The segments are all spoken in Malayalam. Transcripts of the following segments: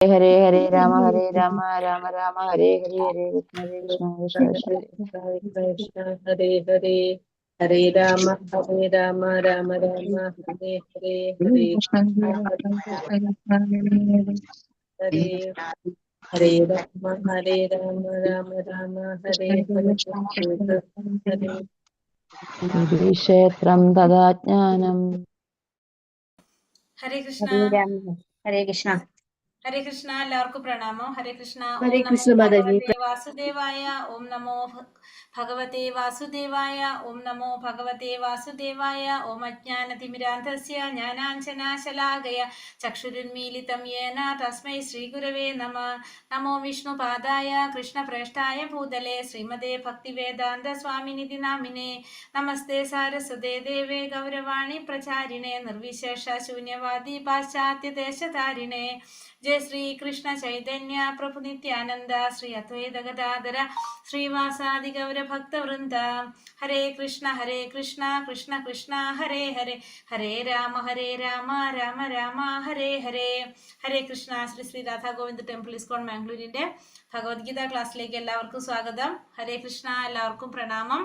ഹരേ ഹരേ രാമ രാമ രാമ ഹരേ ഹരേ ഹരേ കൃഷ്ണ കൃഷ്ണ കൃഷ്ണ കൃഷ്ണ ഹരേ ഹരേ ഹരേ രാമ രാമ രാമ ഹരേ ഹരേ ഹരേ കൃഷ്ണ ഹരേ ഹരേ രാമ രാമ രാമ ഹരേ ഹരേ ഹരേ ക്ഷേത്രം തഥാ ജ്ഞാനം. ഹരേ കൃഷ്ണ. ഹരേ കൃഷ്ണ. ഹരേ കൃഷ്ണ. എല്ലാവർക്കും പ്രണാമം. ഹരേ കൃഷ്ണ. ഹരേ ഓം കൃഷ്ണ നമോ മാതാജി. ഭഗവതേ വാസുദേവായ. ഓം നമോ ഭഗവതേ വാസുദേവായ. ഓം നമോ ഭഗവതേ വാസുദേവായ. ഓം അജ്ഞാനതിമിരാന്ധസ്യ ജ്ഞാനാഞ്ജനാശലാകയ ചക്ഷുരുന്മീലിതം യേന തസ്മൈ ശ്രീഗുരവേ നമഃ. നമോ വിഷ്ണുപാദായ കൃഷ്ണപ്രേഷ്ഠായ ഭൂതലേ ശ്രീമതേ ഭക്തിവേദാന്ത സ്വാമിനിധി നാമിനേ. നമസ്തേ സാരസ്വതേ ദേവേ ഗൗരവാണി പ്രചാരിണേ നിർവിശേഷ ശൂന്യവാദി പാശ്ചാത്യദേശധാരിണേ. ജയ ശ്രീ കൃഷ്ണ ചൈതന്യ പ്രഭു നിത്യാനന്ദ ശ്രീ അദ്വൈത ഗദാധര ശ്രീവാസാദി ഗൗര ഭക്തവൃന്ദ. ഹരേ കൃഷ്ണ കൃഷ്ണ കൃഷ്ണ ഹരേ ഹരേ ഹരേ രാമ രാമ രാമ ഹരേ ഹരേ. ഹരേ കൃഷ്ണ. ശ്രീ ശ്രീ രാധാ ഗോവിന്ദ് ടെമ്പിൾ ഇസ്കോൺ മാംഗ്ലൂരിന്റെ ഭഗവത്ഗീത ക്ലാസ്സിലേക്ക് എല്ലാവർക്കും സ്വാഗതം. ഹരേ കൃഷ്ണ. എല്ലാവർക്കും പ്രണാമം.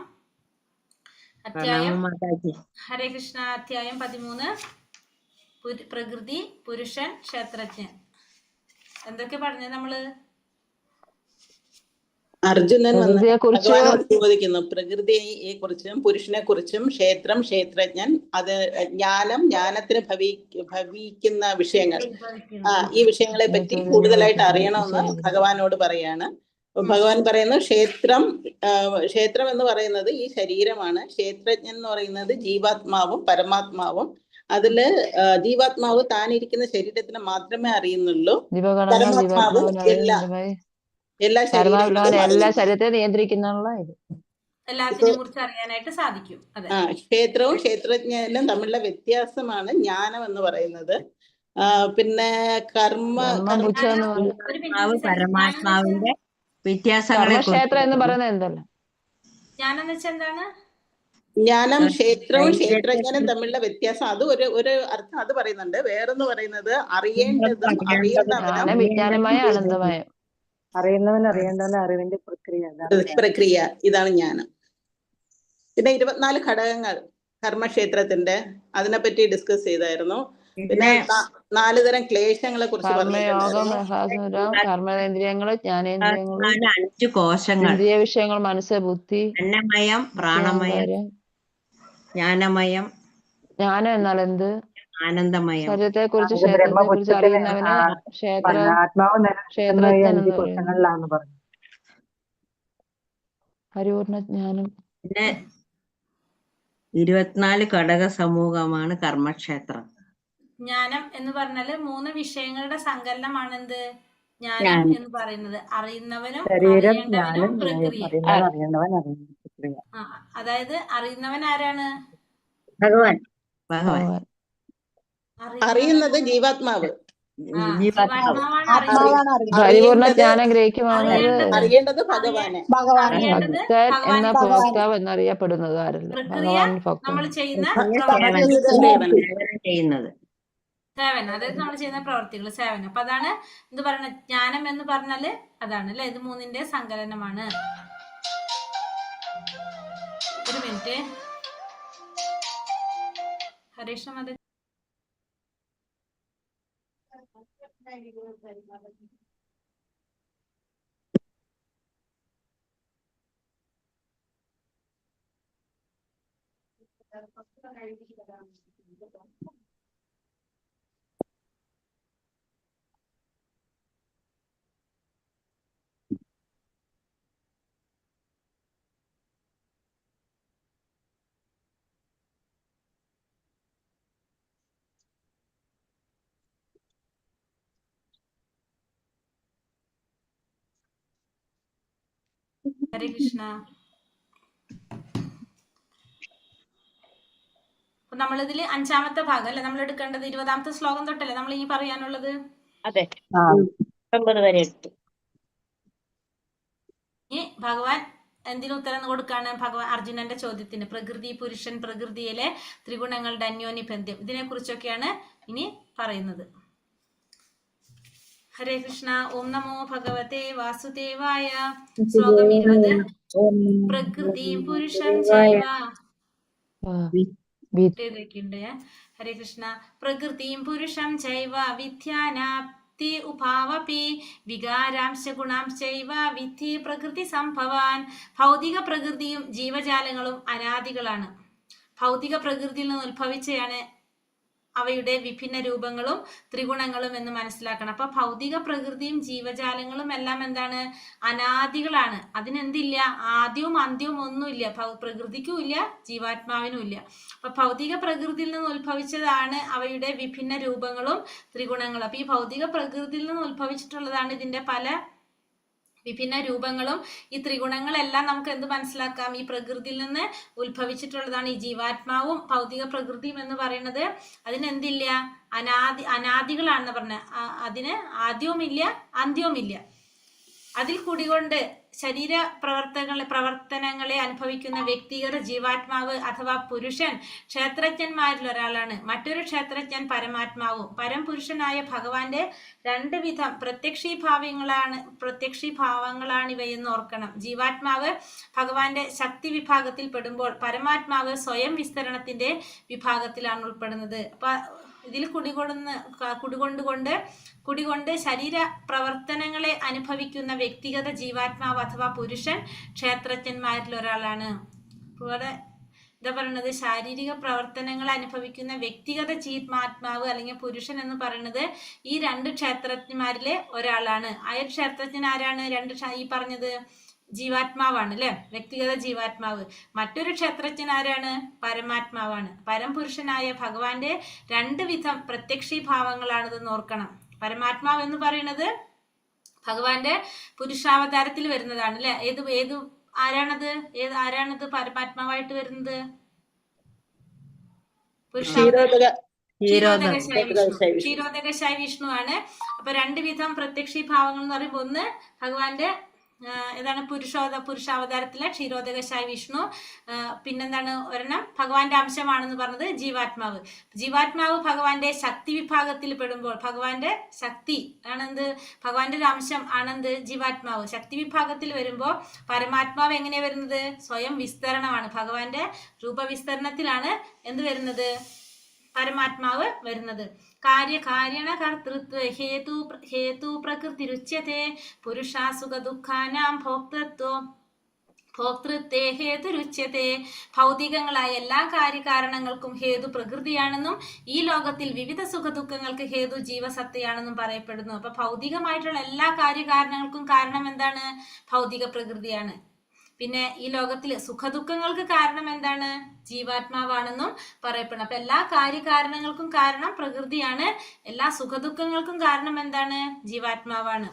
ഹരേ കൃഷ്ണ. അധ്യായം 13. പ്രകൃതി, പുരുഷൻ, ക്ഷേത്രജ്ഞൻ. എന്തൊക്കെ പറഞ്ഞത് നമ്മള്? അർജുനൻ ഭഗവാനോട് ചോദിക്കുന്നു പ്രകൃതിയെ കുറിച്ചും പുരുഷനെ കുറിച്ചും, ക്ഷേത്രം, ക്ഷേത്രജ്ഞൻ, അത് ജ്ഞാനം, ജ്ഞാനത്തിന് ഭവിക്കുന്ന വിഷയങ്ങൾ, ഈ വിഷയങ്ങളെ പറ്റി കൂടുതലായിട്ട് അറിയണമെന്ന് ഭഗവാനോട് പറയാണ്. ഭഗവാൻ പറയുന്നു ക്ഷേത്രം എന്ന് പറയുന്നത് ഈ ശരീരമാണ്. ക്ഷേത്രജ്ഞൻ എന്ന് പറയുന്നത് ജീവാത്മാവും പരമാത്മാവും. അതില് ജീവാത്മാവ് താനിരിക്കുന്ന ശരീരത്തിന് മാത്രമേ അറിയുന്നുള്ളൂ. പരമാത്മാവ് എല്ലാ ശരീരത്തെ നിയന്ത്രിക്കുന്ന എല്ലാത്തിനെയും കുറിച്ച് അറിയാനായിട്ട് സാധിക്കും. ക്ഷേത്രവും ക്ഷേത്രജ്ഞനും തമ്മിലുള്ള വ്യത്യാസമാണ് ജ്ഞാനം എന്ന് പറയുന്നത്. പിന്നെ പരമാത്മാവിന്റെ വ്യത്യാസങ്ങളെ ക്ഷേത്രം എന്ന് പറയുന്നത് എന്തല്ല? ജ്ഞാനം എന്ന് വെച്ചാൽ എന്താണ്? ജ്ഞാനം ക്ഷേത്രവും ക്ഷേത്രജ്ഞനും തമ്മിലുള്ള വ്യത്യാസം, അത് ഒരു അർത്ഥം അത് പറയുന്നുണ്ട്. വേറൊന്ന് പറയുന്നത് അറിയേണ്ടതും അറിയുന്നവനും വിജ്ഞാനമായ ആനന്ദമായ അറിയേണ്ടവൻ അറിവിന്റെ പ്രക്രിയ, ഇതാണ് ജ്ഞാനം. പിന്നെ 24 ഘടകങ്ങൾ കർമ്മക്ഷേത്രത്തിന്റെ, അതിനെപ്പറ്റി ഡിസ്കസ് ചെയ്തായിരുന്നു. പിന്നെ 4 തരം ക്ലേശങ്ങളെ കുറിച്ച് കർമ്മേന്ദ്രിയങ്ങള്, ജ്ഞാനേന്ദ്രിയങ്ങള്, 5 കോശങ്ങൾ, ഇന്ദ്രിയ വിഷയങ്ങൾ, മനസ്സ്, ബുദ്ധി, അന്നമയം, പ്രാണമയം, ജ്ഞാനമയം. ജ്ഞാനം എന്നാൽ എന്ത്? ആനന്ദമയം. ശരീരത്തെ കുറിച്ച് ക്ഷേത്രത്തെ കുറിച്ച് അറിയുന്നവന് ക്ഷേത്രജ്ഞാനിലാന്ന് പറഞ്ഞു. പരിപൂർണ ജ്ഞാനം. പിന്നെ 24 ഘടക സമൂഹമാണ് കർമ്മക്ഷേത്രം. ജ്ഞാനം എന്ന് പറഞ്ഞാല് 3 വിഷയങ്ങളുടെ സങ്കലനമാണ് എന്ത് ജ്ഞാനം എന്ന് പറയുന്നത്. അറിയുന്നവനും അറിയേണ്ടവനും പ്രക്രിയ. അതായത് അറിയുന്നവൻ ആരാണ്? ഭഗവാൻ. അറിയുന്നത് ജീവാത്മാവ്. പരിപൂർണ ജ്ഞാനം ഗ്രഹിക്കുവാനുള്ളത് അറിയേണ്ടത് ഭഗവാനെ. എന്ന ഭോക്താവ് എന്നറിയപ്പെടുന്നത് ആരല്ല? ഭഗവാൻ നമ്മൾ ചെയ്യുന്ന സേവനം, അതായത് നമ്മൾ ചെയ്യുന്ന പ്രവർത്തികൾ, സേവനം. അപ്പൊ അതാണ് എന്ത് പറയുന്നത്? ജ്ഞാനം എന്ന് പറഞ്ഞാല് അതാണ് അല്ലെ? ഇത് 3ന്റെ സങ്കലനമാണ്. ഒരു മിനിറ്റ്. ഹരീഷ് മത ഹരേ കൃഷ്ണ. അപ്പൊ നമ്മളിതില് 5ാമത്തെ ഭാഗം അല്ലെ നമ്മൾ എടുക്കേണ്ടത്? 20ാമത്തെ ശ്ലോകം തൊട്ടല്ലേ നമ്മൾ ഈ പറയാനുള്ളത്? അതെ, 9 വരെ എടുത്തു. ഈ ഭഗവാൻ എന്തിനു ഉത്തരം കൊടുക്കാണ്? ഭഗവാൻ അർജുനന്റെ ചോദ്യത്തിന്. പ്രകൃതി, പുരുഷൻ, പ്രകൃതിയിലെ ത്രിഗുണങ്ങളുടെ അന്യോന്യ ബന്ധം, ഇതിനെ കുറിച്ചൊക്കെയാണ് ഇനി പറയുന്നത്. ഹരേ കൃഷ്ണ. ഓം നമോ ഭഗവതേ വാസുദേവായ. ശ്ലോകം 20. പ്രകൃതിം പുരുഷം ചൈവ. ഉണ്ട്. ഹരേ കൃഷ്ണ. പ്രകൃതിം പുരുഷം ചൈവ വിദ്യാനാപ്തി ഉപാവപി വികാരാംശ ഗുണാംശൈവ വിദ്ധി പ്രകൃതി സംഭവാൻ. ഭൗതിക പ്രകൃതിയും ജീവജാലങ്ങളും അനാദികളാണ്. ഭൗതിക പ്രകൃതിയിൽ നിന്ന് ഉത്ഭവിച്ചതാണ് അവയുടെ വിഭിന്ന രൂപങ്ങളും ത്രിഗുണങ്ങളും എന്ന് മനസ്സിലാക്കണം. അപ്പൊ ഭൗതിക പ്രകൃതിയും ജീവജാലങ്ങളും എല്ലാം എന്താണ്? അനാദികളാണ്. അതിനെന്തില്ല? ആദ്യവും അന്ത്യവും ഒന്നുമില്ല. പ്രകൃതിക്കും ഇല്ല, ജീവാത്മാവിനും ഇല്ല. അപ്പൊ ഭൗതിക പ്രകൃതിയിൽ നിന്ന് ഉത്ഭവിച്ചതാണ് അവയുടെ വിഭിന്ന രൂപങ്ങളും ത്രിഗുണങ്ങളും. അപ്പൊ ഈ ഭൗതിക പ്രകൃതിയിൽ നിന്ന് ഉത്ഭവിച്ചിട്ടുള്ളതാണ് ഇതിന്റെ പല വിഭിന്ന രൂപങ്ങളും. ഈ ത്രിഗുണങ്ങളെല്ലാം നമുക്ക് എന്ത് മനസ്സിലാക്കാം? ഈ പ്രകൃതിയിൽ നിന്ന് ഉത്ഭവിച്ചിട്ടുള്ളതാണ്. ഈ ജീവാത്മാവും ഭൗതിക പ്രകൃതിയും എന്ന് പറയുന്നത് അതിനെന്തില്ല? അനാദികളാണെന്ന് പറഞ്ഞ. അതിന് ആദ്യവുമില്ല അന്ത്യവുമില്ല. അതിൽ കുടികൊണ്ട് ശരീര പ്രവർത്തനങ്ങളെ അനുഭവിക്കുന്ന വ്യക്തിഗത ജീവാത്മാവ് അഥവാ പുരുഷൻ ക്ഷേത്രജ്ഞന്മാരിൽ ഒരാളാണ്. മറ്റൊരു ക്ഷേത്രജ്ഞൻ പരമാത്മാവും. പരംപുരുഷനായ ഭഗവാന്റെ രണ്ട് വിധം പ്രത്യക്ഷീഭാവങ്ങളാണ് ഇവയെന്ന് ഓർക്കണം. ജീവാത്മാവ് ഭഗവാന്റെ ശക്തി വിഭാഗത്തിൽ പെടുമ്പോൾ പരമാത്മാവ് സ്വയം വിസ്തരണത്തിന്റെ വിഭാഗത്തിലാണ് ഉൾപ്പെടുന്നത്. അപ്പൊ ഇതിൽ കുടികൊണ്ട് ശരീര പ്രവർത്തനങ്ങളെ അനുഭവിക്കുന്ന വ്യക്തിഗത ജീവാത്മാവ് അഥവാ പുരുഷൻ ക്ഷേത്രജ്ഞന്മാരിൽ ഒരാളാണ്. ഇവിടെ എന്താ പറയുന്നത്? ശാരീരിക പ്രവർത്തനങ്ങൾ അനുഭവിക്കുന്ന വ്യക്തിഗത ജീവാത്മാവ് അല്ലെങ്കിൽ പുരുഷൻ എന്ന് പറയുന്നത് ഈ രണ്ട് ക്ഷേത്രജ്ഞന്മാരിലെ ഒരാളാണ്. ആ ഒരു ക്ഷേത്രജ്ഞൻ ആരാണ്? ഈ പറഞ്ഞത് ജീവാത്മാവാണ് അല്ലെ, വ്യക്തിഗത ജീവാത്മാവ്. മറ്റൊരു ക്ഷേത്രജ്ഞൻ ആരാണ്? പരമാത്മാവാണ്. പരംപുരുഷനായ ഭഗവാന്റെ രണ്ട് വിധം പ്രത്യക്ഷീഭാവങ്ങളാണിതെന്ന് ഓർക്കണം. പരമാത്മാവ് എന്ന് പറയുന്നത് ഭഗവാന്റെ പുരുഷാവതാരത്തിൽ വരുന്നതാണ് അല്ലെ. ആരാണത് പരമാത്മാവായിട്ട് വരുന്നത്? ക്ഷീരോദകശായി വിഷ്ണു ആണ്. അപ്പൊ രണ്ട് വിധം പ്രത്യക്ഷീഭാവങ്ങൾ എന്ന് പറയുമ്പോൾ ഒന്ന് ഭഗവാന്റെ ഏതാണ്? പുരുഷാവതാരത്തിലെ ക്ഷീരോദകശായി വിഷ്ണു. പിന്നെന്താണ്? ഒരെണ്ണം ഭഗവാന്റെ അംശമാണെന്ന് പറഞ്ഞത് ജീവാത്മാവ്. ജീവാത്മാവ് ഭഗവാന്റെ ശക്തി വിഭാഗത്തിൽ പെടുമ്പോൾ ഭഗവാന്റെ ശക്തി ആണെന്ത്? ഭഗവാന്റെ ഒരു അംശം ആണെന്ത്? ജീവാത്മാവ്. ശക്തി വിഭാഗത്തിൽ വരുമ്പോൾ പരമാത്മാവ് എങ്ങനെയാ വരുന്നത്? സ്വയം വിസ്തരണമാണ്. ഭഗവാന്റെ രൂപവിസ്തരണത്തിലാണ് എന്ത് വരുന്നത്? പരമാത്മാവ് വരുന്നത്. കാര്യകാരണ കർത്തൃത്വ ഹേതു പ്രകൃതിരുച്യത്തെ പുരുഷാസുഖ ദുഃഖാനാം ഭോക്തൃത്വേ ഹേതുരുച്യത്തെ. ഭൗതികങ്ങളായ എല്ലാ കാര്യകാരണങ്ങൾക്കും ഹേതു പ്രകൃതിയാണെന്നും ഈ ലോകത്തിൽ വിവിധ സുഖദുഃഖങ്ങൾക്ക് ഹേതു ജീവസത്തയാണെന്നും പറയപ്പെടുന്നു. അപ്പൊ ഭൗതികമായിട്ടുള്ള എല്ലാ കാര്യകാരണങ്ങൾക്കും കാരണം എന്താണ്? ഭൗതിക പ്രകൃതിയാണ്. പിന്നെ ഈ ലോകത്തിൽ സുഖദുഃഖങ്ങൾക്ക് കാരണം എന്താണ്? ജീവാത്മാവാണെന്നും പറയപ്പെടുന്നു. അപ്പൊ എല്ലാ കാര്യകാരണങ്ങൾക്കും കാരണം പ്രകൃതിയാണ്. എല്ലാ സുഖദുഃഖങ്ങൾക്കും കാരണം എന്താണ്? ജീവാത്മാവാണ്.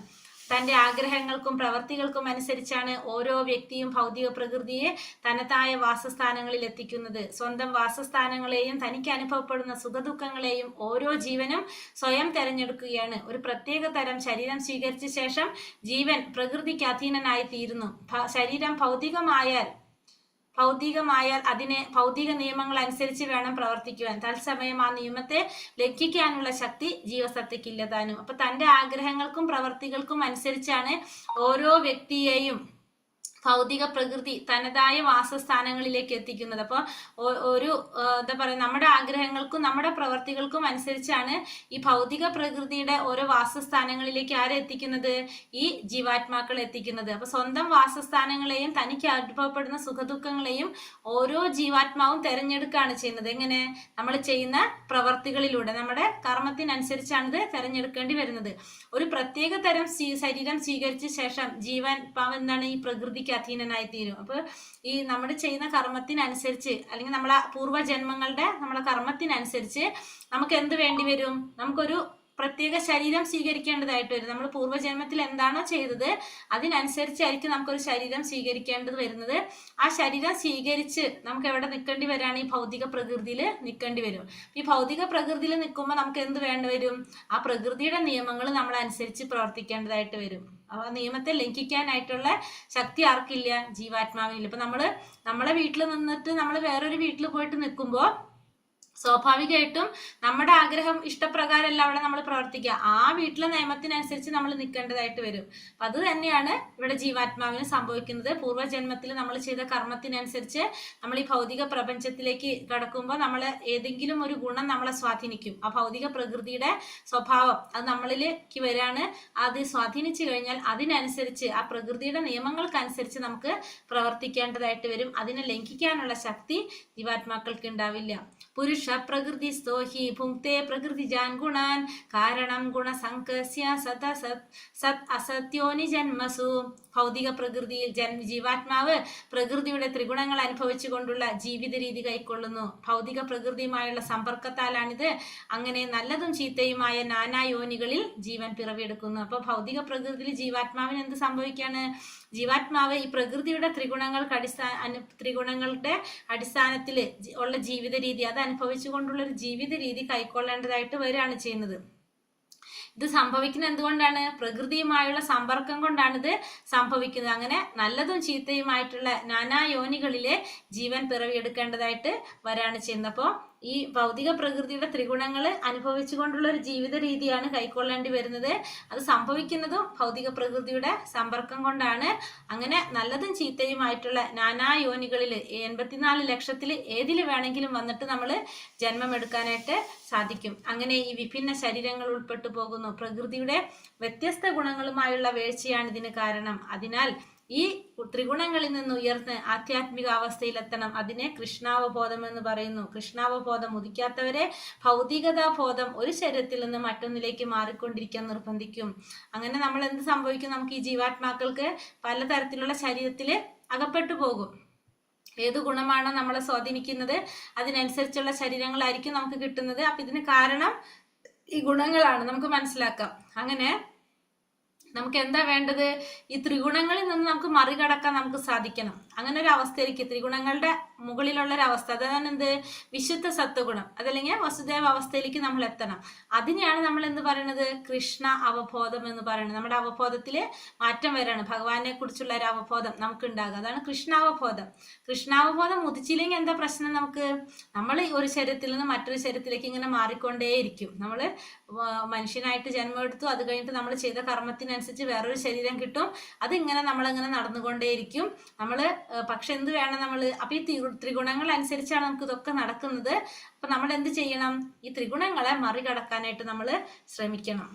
തന്റെ ആഗ്രഹങ്ങൾക്കും പ്രവർത്തികൾക്കും അനുസരിച്ചാണ് ഓരോ വ്യക്തിയും ഭൗതിക പ്രകൃതിയെ തനതായ വാസസ്ഥാനങ്ങളിൽ എത്തിക്കുന്നത്. സ്വന്തം വാസസ്ഥാനങ്ങളെയും തനിക്ക് അനുഭവപ്പെടുന്ന സുഖദുഃഖങ്ങളെയും ഓരോ ജീവനും സ്വയം തെരഞ്ഞെടുക്കുകയാണ്. ഒരു പ്രത്യേക തരം ശരീരം സ്വീകരിച്ച ശേഷം ജീവൻ പ്രകൃതിക്ക് അധീനനായി തീരുന്നു. ശരീരം ഭൗതികമായാൽ അതിനെ ഭൗതിക നിയമങ്ങൾ അനുസരിച്ച് വേണം പ്രവർത്തിക്കുവാൻ. തത്സമയം ആ നിയമത്തെ ലംഘിക്കാനുള്ള ശക്തി ജീവസത്തയ്ക്കില്ല താനും. അപ്പൊ തന്റെ ആഗ്രഹങ്ങൾക്കും പ്രവർത്തികൾക്കും അനുസരിച്ചാണ് ഓരോ വ്യക്തിയെയും ഭൗതിക പ്രകൃതി തനതായ വാസസ്ഥാനങ്ങളിലേക്ക് എത്തിക്കുന്നത്. അപ്പോൾ എന്താ പറയുക, നമ്മുടെ ആഗ്രഹങ്ങൾക്കും നമ്മുടെ പ്രവർത്തികൾക്കും അനുസരിച്ചാണ് ഈ ഭൗതിക പ്രകൃതിയുടെ ഓരോ വാസസ്ഥാനങ്ങളിലേക്ക് ആരെ എത്തിക്കുന്നത്? ഈ ജീവാത്മാക്കൾ എത്തിക്കുന്നത്. അപ്പൊ സ്വന്തം വാസസ്ഥാനങ്ങളെയും തനിക്ക് അനുഭവപ്പെടുന്ന സുഖദുഃഖങ്ങളെയും ഓരോ ജീവാത്മാവും തെരഞ്ഞെടുക്കുകയാണ് ചെയ്യുന്നത്. എങ്ങനെ? നമ്മൾ ചെയ്യുന്ന പ്രവർത്തികളിലൂടെ, നമ്മുടെ കർമ്മത്തിനനുസരിച്ചാണ് ഇത് തെരഞ്ഞെടുക്കേണ്ടി വരുന്നത്. ഒരു പ്രത്യേക തരം ശരീരം സ്വീകരിച്ച ശേഷം ജീവൻ എന്താണ്? ഈ പ്രകൃതിക്ക് അധീനനായി തീരും. അപ്പൊ ഈ നമ്മൾ ചെയ്യുന്ന കർമ്മത്തിനനുസരിച്ച് അല്ലെങ്കിൽ നമ്മളെ പൂർവ്വജന്മങ്ങളുടെ നമ്മളെ കർമ്മത്തിനനുസരിച്ച് നമുക്ക് എന്ത് വേണ്ടി വരും? നമുക്കൊരു പ്രത്യേക ശരീരം സ്വീകരിക്കേണ്ടതായിട്ട് വരും. നമ്മൾ പൂർവ്വജന്മത്തിൽ എന്താണോ ചെയ്തത് അതിനനുസരിച്ചായിരിക്കും നമുക്കൊരു ശരീരം സ്വീകരിക്കേണ്ടത് വരുന്നത്. ആ ശരീരം സ്വീകരിച്ച് നമുക്ക് എവിടെ നിൽക്കേണ്ടി വരാണ്? ഈ ഭൗതിക പ്രകൃതിയിൽ നിൽക്കേണ്ടി വരും. ഈ ഭൗതിക പ്രകൃതിയിൽ നിൽക്കുമ്പോൾ നമുക്ക് എന്ത് വേണ്ടി വരും? ആ പ്രകൃതിയുടെ നിയമങ്ങൾ നമ്മൾ അനുസരിച്ച് പ്രവർത്തിക്കേണ്ടതായിട്ട് വരും. ആ നിയമത്തെ ലംഘിക്കാനായിട്ടുള്ള ശക്തി ആർക്കില്ല? ജീവാത്മാവില്ല. ഇപ്പൊ നമ്മളെ വീട്ടിൽ നിന്നിട്ട് നമ്മൾ വേറൊരു വീട്ടിൽ പോയിട്ട് നിൽക്കുമ്പോൾ സ്വാഭാവികമായിട്ടും നമ്മുടെ ആഗ്രഹം ഇഷ്ടപ്രകാരമല്ല അവിടെ നമ്മൾ പ്രവർത്തിക്കുക. ആ വീട്ടിലെ നിയമത്തിനനുസരിച്ച് നമ്മൾ നിൽക്കേണ്ടതായിട്ട് വരും. അപ്പൊ അത് തന്നെയാണ് ഇവിടെ ജീവാത്മാവിന് സംഭവിക്കുന്നത്. പൂർവ്വജന്മത്തിൽ നമ്മൾ ചെയ്ത കർമ്മത്തിനനുസരിച്ച് നമ്മൾ ഈ ഭൗതിക പ്രപഞ്ചത്തിലേക്ക് കടക്കുമ്പോൾ നമ്മൾ ഏതെങ്കിലും ഒരു ഗുണം നമ്മളെ സ്വാധീനിക്കും. ആ ഭൗതിക പ്രകൃതിയുടെ സ്വഭാവം അത് നമ്മളിലേക്ക് വരാണ്. അത് സ്വാധീനിച്ചു കഴിഞ്ഞാൽ അതിനനുസരിച്ച് ആ പ്രകൃതിയുടെ നിയമങ്ങൾക്കനുസരിച്ച് നമുക്ക് പ്രവർത്തിക്കേണ്ടതായിട്ട് വരും. അതിനെ ലംഘിക്കാനുള്ള ശക്തി ജീവാത്മാക്കൾക്ക് ഉണ്ടാവില്ല. പുരുഷ പ്രകൃതി സ്തോഹി ഭുങ്ക്തേ പ്രകൃതിജാൻ ഗുണാൻ കാരണം ഗുണസംകസ്യ സത് അസത്യോനി ജന്മസു. ഭൗതിക പ്രകൃതിയിൽ ജീവാത്മാവ് പ്രകൃതിയുടെ ത്രിഗുണങ്ങൾ അനുഭവിച്ചുകൊണ്ടുള്ള ജീവിത രീതി കൈക്കൊള്ളുന്നു. ഭൗതിക പ്രകൃതിയുമായുള്ള സമ്പർക്കത്താലാണിത്. അങ്ങനെ നല്ലതും ചീത്തയുമായ നാനായോനികളിൽ ജീവൻ പിറവിയെടുക്കുന്നു. അപ്പൊ ഭൗതിക പ്രകൃതിയിൽ ജീവാത്മാവിന് എന്ത് സംഭവിക്കാണ്? ജീവാത്മാവ് ഈ പ്രകൃതിയുടെ ത്രിഗുണങ്ങളുടെ അടിസ്ഥാനത്തിൽ ഉള്ള ജീവിത രീതി അത് അനുഭവിച്ചുകൊണ്ടുള്ള ഒരു ജീവിത രീതി കൈക്കൊള്ളേണ്ടതായിട്ട് വരികയാണ് ചെയ്യുന്നത്. ഇത് സംഭവിക്കുന്നത് എന്തുകൊണ്ടാണ്? പ്രകൃതിയുമായുള്ള സമ്പർക്കം കൊണ്ടാണ് ഇത് സംഭവിക്കുന്നത്. അങ്ങനെ നല്ലതും ചീത്തയുമായിട്ടുള്ള നാനായോനികളിലെ ജീവൻ പിറവിയെടുക്കേണ്ടതായിട്ട് വരാണ് ചെയ്യുന്നത്. അപ്പോൾ ഈ ഭൗതിക പ്രകൃതിയുടെ ത്രിഗുണങ്ങൾ അനുഭവിച്ചുകൊണ്ടുള്ള ഒരു ജീവിത രീതിയാണ് കൈക്കൊള്ളേണ്ടി വരുന്നത്. അത് സംഭവിക്കുന്നതും ഭൗതിക പ്രകൃതിയുടെ സമ്പർക്കം കൊണ്ടാണ്. അങ്ങനെ നല്ലതും ചീത്തയുമായിട്ടുള്ള നാനായോനികളിൽ 84 ലക്ഷത്തിൽ ഏതിൽ വേണമെങ്കിലും വന്നിട്ട് നമ്മൾ ജന്മമെടുക്കാനായിട്ട് സാധിക്കും. അങ്ങനെ ഈ വിഭിന്ന ശരീരങ്ങൾ ഉൾപ്പെട്ടു പോകുന്നു. പ്രകൃതിയുടെ വ്യത്യസ്ത ഗുണങ്ങളുമായുള്ള വീഴ്ചയാണ് ഇതിന് കാരണം. അതിനാൽ ഈ ത്രിഗുണങ്ങളിൽ നിന്ന് ഉയർന്ന് ആധ്യാത്മിക അവസ്ഥയിലെത്തണം. അതിനെ കൃഷ്ണാവബോധം എന്ന് പറയുന്നു. കൃഷ്ണാവബോധം ഉദിക്കാത്തവരെ ഭൗതികതാബോധം ഒരു ശരീരത്തിൽ നിന്ന് മറ്റൊന്നിലേക്ക് മാറിക്കൊണ്ടിരിക്കാൻ നിർബന്ധിക്കും. അങ്ങനെ നമ്മൾ എന്ത് സംഭവിക്കും? നമുക്ക് ഈ ജീവാത്മാക്കൾക്ക് പലതരത്തിലുള്ള ശരീരത്തിൽ അകപ്പെട്ടു പോകും. ഏത് ഗുണമാണോ നമ്മളെ സ്വാധീനിക്കുന്നത് അതിനനുസരിച്ചുള്ള ശരീരങ്ങളായിരിക്കും നമുക്ക് കിട്ടുന്നത്. അപ്പൊ ഇതിന് കാരണം ഈ ഗുണങ്ങളാണ് നമുക്ക് മനസ്സിലാക്കാം. അങ്ങനെ നമുക്ക് എന്താ വേണ്ടത്? ഈ ത്രിഗുണങ്ങളിൽ നിന്ന് നമുക്ക് മറികടക്കാൻ നമുക്ക് സാധിക്കണം. അങ്ങനെ ഒരു അവസ്ഥയിലേക്ക് ത്രിഗുണങ്ങളുടെ മുകളിലുള്ള ഒരു അവസ്ഥ, അതാണ് എന്ത്? വിശുദ്ധ സത്വഗുണം, അതല്ലെങ്കിൽ വസുദേവ അവസ്ഥയിലേക്ക് നമ്മൾ എത്തണം. അതിനെയാണ് നമ്മൾ എന്ത് പറയുന്നത്? കൃഷ്ണ അവബോധം എന്ന് പറയുന്നത്. നമ്മുടെ അവബോധത്തിൽ മാറ്റം വരാണ്. ഭഗവാനെ കുറിച്ചുള്ള ഒരു അവബോധം നമുക്ക് ഉണ്ടാകുക. അതാണ് കൃഷ്ണാവബോധം. കൃഷ്ണാവബോധം ഉദിച്ചില്ലെങ്കിൽ എന്താ പ്രശ്നം? നമുക്ക് നമ്മൾ ഒരു ശരീരത്തിൽ നിന്ന് മറ്റൊരു ശരീരത്തിലേക്ക് ഇങ്ങനെ മാറിക്കൊണ്ടേയിരിക്കും. നമ്മൾ മനുഷ്യനായിട്ട് ജന്മമെടുത്തു, അത് കഴിഞ്ഞിട്ട് നമ്മൾ ചെയ്ത കർമ്മത്തിനനുസരിച്ച് വേറൊരു ശരീരം കിട്ടും. അതിങ്ങനെ നമ്മളിങ്ങനെ നടന്നുകൊണ്ടേയിരിക്കും. പക്ഷെ എന്ത് വേണം നമ്മൾ? അപ്പൊ ഈ ത്രിഗുണങ്ങൾ അനുസരിച്ചാണ് നമുക്ക് ഇതൊക്കെ നടക്കുന്നത്. അപ്പൊ നമ്മൾ എന്ത് ചെയ്യണം? ഈ ത്രിഗുണങ്ങളെ മറികടക്കാനായിട്ട് നമ്മൾ ശ്രമിക്കണം.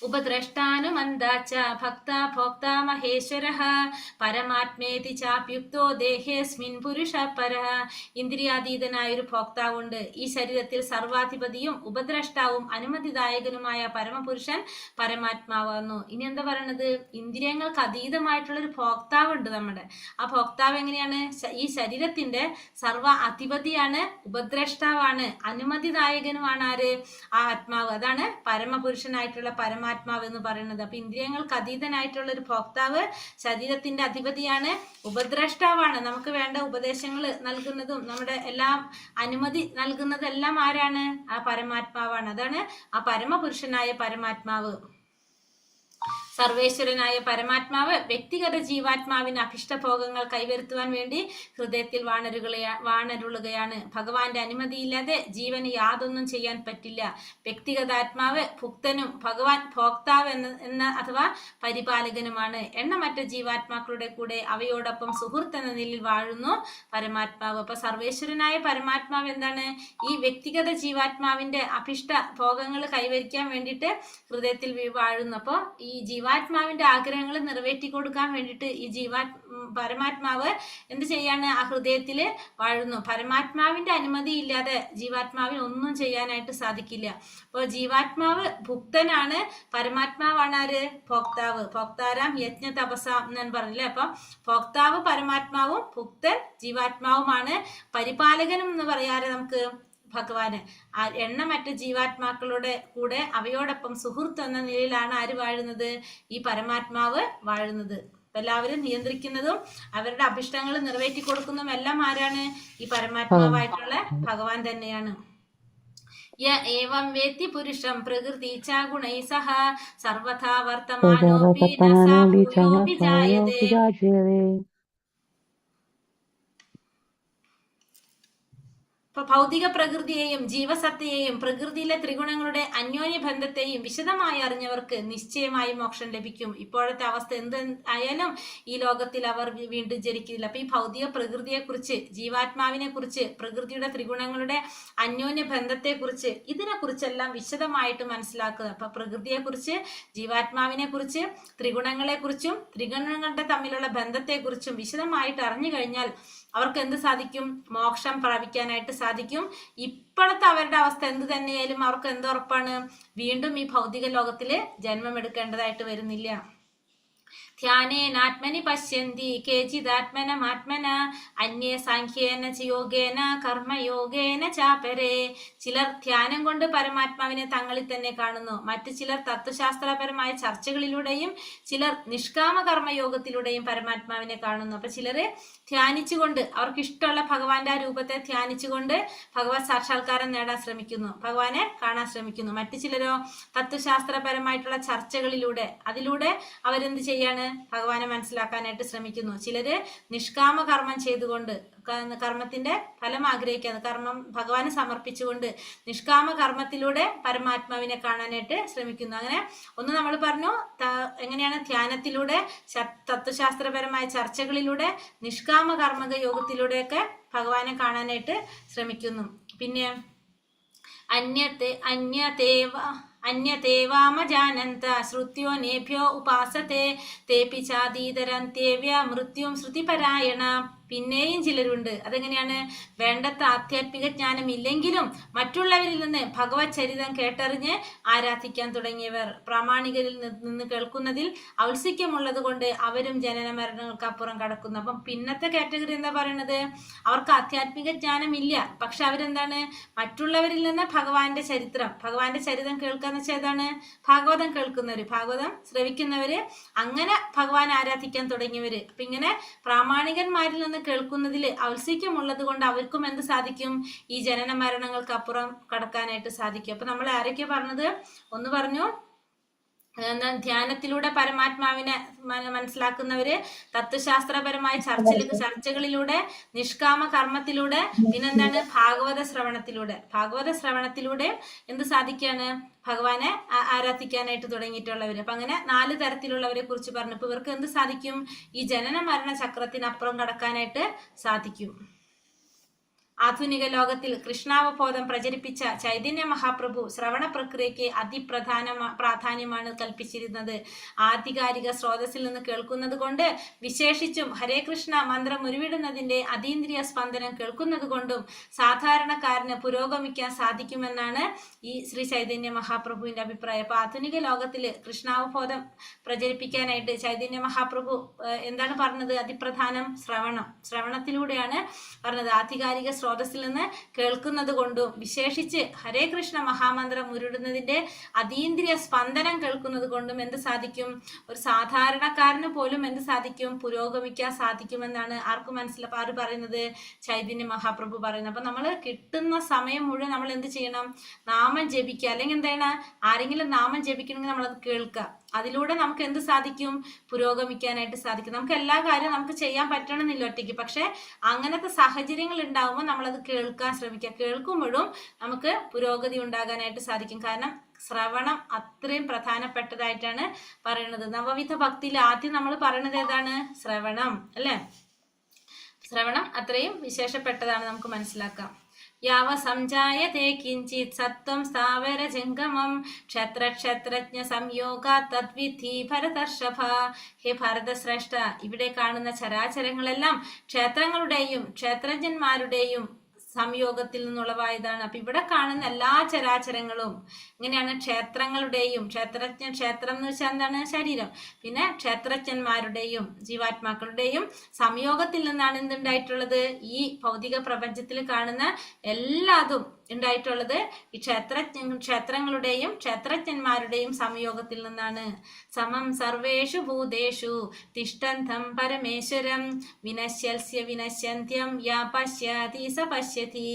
ഉപദ്രഷ്ടാനുമന്താച്ച ഭക്ത ഭോക്ത മഹേശ്വരഃ പരമാത്മേതി ചാപ്യുക്തോ ദേഹേസ്മിൻ പുരുഷ പരഃ. ഇന്ദ്രിയാതീതനായൊരു ഭോക്താവുണ്ട്. ഈ ശരീരത്തിൽ സർവാധിപതിയും ഉപദ്രഷ്ടാവും അനുമതിദായകനുമായ പരമപുരുഷൻ പരമാത്മാവാകുന്നു. ഇനി എന്താ പറയണത്? ഇന്ദ്രിയങ്ങൾക്ക് അതീതമായിട്ടുള്ളൊരു ഭോക്താവുണ്ട് നമ്മുടെ. ആ ഭോക്താവ് എങ്ങനെയാണ്? ഈ ശരീരത്തിന്റെ സർവ അധിപതിയാണ്, ഉപദ്രഷ്ടാവാണ്, അനുമതിദായകനുമാണ്. ആര്? ആ ആത്മാവ്. അതാണ് പരമപുരുഷനായിട്ടുള്ള പരമാത്മാവ് എന്ന് പറയുന്നത്. അപ്പൊ ഇന്ദ്രിയങ്ങൾക്ക് അതീതനായിട്ടുള്ള ഒരു ഭോക്താവ് ശരീരത്തിന്റെ അധിപതിയാണ്, ഉപദ്രഷ്ടാവാണ്. നമുക്ക് വേണ്ട ഉപദേശങ്ങൾ നൽകുന്നതും നമ്മുടെ എല്ലാം അനുമതി നൽകുന്നതെല്ലാം ആരാണ്? ആ പരമാത്മാവാണ്. അതാണ് ആ പരമപുരുഷനായ പരമാത്മാവ്. സർവേശ്വരനായ പരമാത്മാവ് വ്യക്തിഗത ജീവാത്മാവിന് അഭിഷ്ടഭോഗങ്ങൾ കൈവരുത്തുവാൻ വേണ്ടി ഹൃദയത്തിൽ വാണരുളുകയാണ്. ഭഗവാന്റെ അനുമതിയില്ലാതെ ജീവന് യാതൊന്നും ചെയ്യാൻ പറ്റില്ല. വ്യക്തിഗതാത്മാവ് ഭുക്തനും ഭഗവാൻ ഭോക്താവ് എന്ന അഥവാ പരിപാലകനുമാണ്. എണ്ണമറ്റ ജീവാത്മാക്കളുടെ കൂടെ അവയോടൊപ്പം സുഹൃത്ത് എന്ന നിലയിൽ വാഴുന്നു പരമാത്മാവ്. അപ്പൊ സർവേശ്വരനായ പരമാത്മാവ് എന്താണ്? ഈ വ്യക്തിഗത ജീവാത്മാവിന്റെ അഭിഷ്ട ഭോഗങ്ങൾ കൈവരിക്കാൻ വേണ്ടിയിട്ട് ഹൃദയത്തിൽ വാഴുന്നു. അപ്പൊ ഈ ജീവാത്മാവിന്റെ ആഗ്രഹങ്ങൾ നിറവേറ്റി കൊടുക്കാൻ വേണ്ടിയിട്ട് ഈ പരമാത്മാവ് എന്ത് ചെയ്യാണ്? ആ ഹൃദയത്തില് വാഴുന്നു. പരമാത്മാവിന്റെ അനുമതി ഇല്ലാതെ ജീവാത്മാവിന് ഒന്നും ചെയ്യാനായിട്ട് സാധിക്കില്ല. അപ്പോൾ ജീവാത്മാവ് ഭുക്തനാണ്, പരമാത്മാവാണ് ആര്? ഭോക്താവ്. ഭോക്താരാം യജ്ഞ തപസാം എന്ന് പറഞ്ഞില്ലേ? അപ്പൊ ഭോക്താവ് പരമാത്മാവും ഭുക്തൻ ജീവാത്മാവുമാണ്. പരിപാലകനും എന്ന് പറയാറ് നമുക്ക് ഭഗവാന്. എണ്ണമറ്റ ജീവാത്മാക്കളുടെ കൂടെ അവയോടൊപ്പം സുഹൃത്ത് എന്ന നിലയിലാണ് ആര് വാഴുന്നത്? ഈ പരമാത്മാവ് വാഴുന്നത്. എല്ലാവരും നിയന്ത്രിക്കുന്നതും അവരുടെ അഭിഷ്ടങ്ങൾ നിറവേറ്റി കൊടുക്കുന്നതും എല്ലാം ആരാണ്? ഈ പരമാത്മാവായിട്ടുള്ള ഭഗവാൻ തന്നെയാണ്. ഏവം വേത്തി പുരുഷം പ്രകൃതി ച ഗുണൈ സഹ സർവഥാ വർത്തമാനോപി ന സ ഭൂയോ വിജായതേ. ഭൗതിക പ്രകൃതിയെയും ജീവസത്തയെയും പ്രകൃതിയിലെ ത്രിഗുണങ്ങളുടെ അന്യോന്യ ബന്ധത്തെയും വിശദമായി അറിഞ്ഞവർക്ക് നിശ്ചയമായി മോക്ഷം ലഭിക്കും. ഇപ്പോഴത്തെ അവസ്ഥ എന്ത് ആയാലും ഈ ലോകത്തിൽ അവർ വീണ്ടും ജനിക്കില്ല. അപ്പൊ ഈ ഭൗതിക പ്രകൃതിയെ കുറിച്ച്, ജീവാത്മാവിനെ കുറിച്ച്, പ്രകൃതിയുടെ ത്രിഗുണങ്ങളുടെ അന്യോന്യ ബന്ധത്തെ കുറിച്ച്, ഇതിനെ കുറിച്ചെല്ലാം വിശദമായിട്ട് മനസ്സിലാക്കുക. അപ്പൊ പ്രകൃതിയെ കുറിച്ച്, ജീവാത്മാവിനെ കുറിച്ച്, ത്രിഗുണങ്ങളെ കുറിച്ചും ത്രിഗുണങ്ങളുടെ തമ്മിലുള്ള ബന്ധത്തെ കുറിച്ചും വിശദമായിട്ട് അറിഞ്ഞു കഴിഞ്ഞാൽ അവർക്ക് എന്ത് സാധിക്കും? മോക്ഷം പ്രാപിക്കാനായിട്ട് സാധിക്കും. ഇപ്പോഴത്തെ അവരുടെ അവസ്ഥ എന്ത് തന്നെയായാലും അവർക്ക് എന്തുറപ്പാണ്? വീണ്ടും ഈ ഭൗതിക ലോകത്തില് ജന്മമെടുക്കേണ്ടതായിട്ട് വരുന്നില്ല. ധ്യാനേനാത്മനി പശ്യന്തി കേചിദാത്മനമാത്മന അന്യേ സാഖ്യേന യോഗേന കർമ്മയോഗേന ചാപരേ. ചിലർ ധ്യാനം കൊണ്ട് പരമാത്മാവിനെ തങ്ങളിൽ തന്നെ കാണുന്നു. മറ്റു ചിലർ തത്വശാസ്ത്രപരമായ ചർച്ചകളിലൂടെയും ചിലർ നിഷ്കാമ കർമ്മയോഗത്തിലൂടെയും പരമാത്മാവിനെ കാണുന്നു. അപ്പൊ ചിലര് ധ്യാനിച്ചുകൊണ്ട്, അവർക്ക് ഇഷ്ടമുള്ള ഭഗവാന്റെ ആ രൂപത്തെ ധ്യാനിച്ചുകൊണ്ട് ഭഗവത് സാക്ഷാത്കാരം നേടാൻ ശ്രമിക്കുന്നു, ഭഗവാനെ കാണാൻ ശ്രമിക്കുന്നു. മറ്റു ചിലരോ തത്വശാസ്ത്രപരമായിട്ടുള്ള ചർച്ചകളിലൂടെ, അതിലൂടെ അവരെന്ത് ചെയ്യാണ്? ഭഗവാനെ മനസ്സിലാക്കാനായിട്ട് ശ്രമിക്കുന്നു. ചിലര് നിഷ്കാമ കർമ്മം ചെയ്തുകൊണ്ട്, കർമ്മത്തിന്റെ ഫലം ആഗ്രഹിക്കാതെ, കർമ്മം ഭഗവാന് സമർപ്പിച്ചുകൊണ്ട് നിഷ്കാമ കർമ്മത്തിലൂടെ പരമാത്മാവിനെ കാണാനായിട്ട് ശ്രമിക്കുന്നു. അങ്ങനെ ഒന്ന് നമ്മൾ പറഞ്ഞു, എങ്ങനെയാണ് ധ്യാനത്തിലൂടെ, തത്വശാസ്ത്രപരമായ ചർച്ചകളിലൂടെ, നിഷ്കാമ കർമ്മക യോഗത്തിലൂടെയൊക്കെ ഭഗവാനെ കാണാനായിട്ട് ശ്രമിക്കുന്നു. പിന്നെ അന്യതേവാമജാനന്ത ശ്രുത്യോ നേഭ്യോ ഉപാസത്തെ തേപി ചാതീതരന്ത്യേവ്യ മൃത്യും ശ്രുതിപരായണ. പിന്നെയും ചിലരുണ്ട്. അതെങ്ങനെയാണ്? വേണ്ടത്ര ആധ്യാത്മിക ജ്ഞാനം ഇല്ലെങ്കിലും മറ്റുള്ളവരിൽ നിന്ന് ഭഗവത് ചരിതം കേട്ടറിഞ്ഞ് ആരാധിക്കാൻ തുടങ്ങിയവർ. പ്രാമാണികരിൽ നിന്ന് കേൾക്കുന്നതിൽ ഔത്സുക്യമുള്ളത് കൊണ്ട് അവരും ജനന മരണങ്ങൾക്ക് അപ്പുറം കടക്കുന്നു. അപ്പം പിന്നത്തെ കാറ്റഗറി എന്താ പറയുന്നത്? അവർക്ക് ആധ്യാത്മിക ജ്ഞാനം ഇല്ല, പക്ഷെ അവരെന്താണ്? മറ്റുള്ളവരിൽ നിന്ന് ഭഗവാന്റെ ചരിതം കേൾക്കാന്ന് വെച്ചാൽ ഏതാണ്? ഭാഗവതം കേൾക്കുന്നവര്, ഭാഗവതം ശ്രവിക്കുന്നവര്, അങ്ങനെ ഭഗവാൻ ആരാധിക്കാൻ തുടങ്ങിയവര്. അപ്പൊ ഇങ്ങനെ പ്രാമാണികന്മാരിൽ നിന്ന് കേൾക്കുന്നതിൽ ഔത്സുക്യമുള്ളത് കൊണ്ട് അവർക്കും എന്ത് സാധിക്കും? ഈ ജനന മരണങ്ങൾക്ക് അപ്പുറം കടക്കാനായിട്ട് സാധിക്കും. അപ്പൊ നമ്മൾ ആരൊക്കെ പറഞ്ഞത്? ഒന്ന് പറഞ്ഞു, ധ്യാനത്തിലൂടെ പരമാത്മാവിനെ മനസ്സിലാക്കുന്നവര്, തത്വശാസ്ത്രപരമായ ചർച്ചകളിലൂടെ, നിഷ്കാമ കർമ്മത്തിലൂടെ, പിന്നെന്താണ്? ഭാഗവത ശ്രവണത്തിലൂടെ എന്ത് സാധിക്കാണ്? ഭഗവാനെ ആരാധിക്കാനായിട്ട് തുടങ്ങിയിട്ടുള്ളവര്. അപ്പൊ അങ്ങനെ 4 തരത്തിലുള്ളവരെ കുറിച്ച് പറഞ്ഞു. ഇപ്പൊ ഇവർക്ക് എന്ത് സാധിക്കും? ഈ ജനന മരണ ചക്രത്തിനപ്പുറം കടക്കാനായിട്ട് സാധിക്കും. ആധുനിക ലോകത്തിൽ കൃഷ്ണാവബോധം പ്രചരിപ്പിച്ച ചൈതന്യ മഹാപ്രഭു ശ്രവണ പ്രക്രിയയ്ക്ക് പ്രാധാന്യമാണ് കൽപ്പിച്ചിരുന്നത്. ആധികാരിക സ്രോതസ്സിൽ നിന്ന് കേൾക്കുന്നത് കൊണ്ട്, വിശേഷിച്ചും ഹരേ കൃഷ്ണ മന്ത്രം ഉരുവിടുന്നതിന്റെ അതീന്ദ്രിയ സ്പന്ദനം കേൾക്കുന്നത് കൊണ്ടും സാധാരണക്കാരന് പുരോഗമിക്കാൻ സാധിക്കുമെന്നാണ് ഈ ശ്രീ ചൈതന്യ മഹാപ്രഭുവിന്റെ അഭിപ്രായം. അപ്പൊ ആധുനിക ലോകത്തിൽ കൃഷ്ണാവബോധം പ്രചരിപ്പിക്കാനായിട്ട് ചൈതന്യ മഹാപ്രഭു എന്താണ് പറഞ്ഞത്? അതിപ്രധാനം ശ്രവണത്തിലൂടെയാണ് പറഞ്ഞത്. ആധികാരിക സ്രോതസ്സിൽ നിന്ന് കേൾക്കുന്നത് കൊണ്ടും, വിശേഷിച്ച് ഹരേ കൃഷ്ണ മഹാമന്ത്രം ഉരുടുന്നതിന്റെ അതീന്ദ്രിയ സ്പന്ദനം കേൾക്കുന്നത് കൊണ്ടും എന്ത് സാധിക്കും? ഒരു സാധാരണക്കാരന് പോലും എന്ത് സാധിക്കും? പുരോഗമിക്കാൻ സാധിക്കുമെന്നാണ് ആര് പറയുന്നത്? ചൈതന്യ മഹാപ്രഭു പറയുന്നത്. അപ്പൊ നമ്മൾ കിട്ടുന്ന സമയം മുഴുവൻ നമ്മൾ എന്ത് ചെയ്യണം? നാമം ജപിക്കുക. അല്ലെങ്കിൽ എന്താണ്? ആരെങ്കിലും നാമം ജപിക്കണമെങ്കിൽ നമ്മളത് കേൾക്കുക. അതിലൂടെ നമുക്ക് എന്ത് സാധിക്കും? പുരോഗമിക്കാനായിട്ട് സാധിക്കും. നമുക്ക് എല്ലാ കാര്യവും നമുക്ക് ചെയ്യാൻ പറ്റണമെന്നില്ല ഒറ്റയ്ക്ക്, പക്ഷെ അങ്ങനത്തെ സാഹചര്യങ്ങൾ ഉണ്ടാകുമ്പോൾ നമ്മളത് കേൾക്കാൻ ശ്രമിക്കുക. കേൾക്കുമ്പോഴും നമുക്ക് പുരോഗതി ഉണ്ടാകാനായിട്ട് സാധിക്കും. കാരണം ശ്രവണം അത്രയും പ്രധാനപ്പെട്ടതായിട്ടാണ് പറയുന്നത്. നവവിധ ഭക്തിയിൽ ആദ്യം നമ്മൾ പറയുന്നത് ഏതാണ്? ശ്രവണം അല്ലെ? ശ്രവണം അത്രയും വിശേഷപ്പെട്ടതാണ്, നമുക്ക് മനസ്സിലാക്കാം. യാവ സംജായതേ കിഞ്ചിത് സത്വം സ്ഥാവര ജംഗമം ക്ഷത്രജ്ഞ സംയോഗ തദ്വിധി ഭരതർഷഭ. ഹേ ഭരതശ്രേഷ്ഠ, ഇവിടെ കാണുന്ന ചരാചരങ്ങളെല്ലാം ക്ഷേത്രങ്ങളുടെയും ക്ഷേത്രജ്ഞന്മാരുടെയും സംയോഗത്തിൽ നിന്നുള്ളവായതാണ്. അപ്പൊ ഇവിടെ കാണുന്ന എല്ലാ ചരാചരങ്ങളും ഇങ്ങനെയാണ് ക്ഷേത്രങ്ങളുടെയും, ക്ഷേത്രം എന്ന് വെച്ചാൽ എന്താണ്? ശരീരം. പിന്നെ ക്ഷേത്രജ്ഞന്മാരുടെയും ജീവാത്മാക്കളുടെയും സംയോഗത്തിൽ നിന്നാണ് എന്തുണ്ടായിട്ടുള്ളത്? ഈ ഭൗതിക പ്രപഞ്ചത്തിൽ കാണുന്ന ഉണ്ടായിട്ടുള്ളത് ഈ ക്ഷേത്രങ്ങളുടെയും ക്ഷേത്രജ്ഞന്മാരുടെയും സംയോഗത്തിൽ നിന്നാണ്. സമം സർവേഷു ഭൂതേഷു തിഷ്ഠന്തം പരമേശ്വരം വിനശ്യൽസ്യ വിനശ്യന്ത്യം യാ പശ്യതി സ പശ്യതി.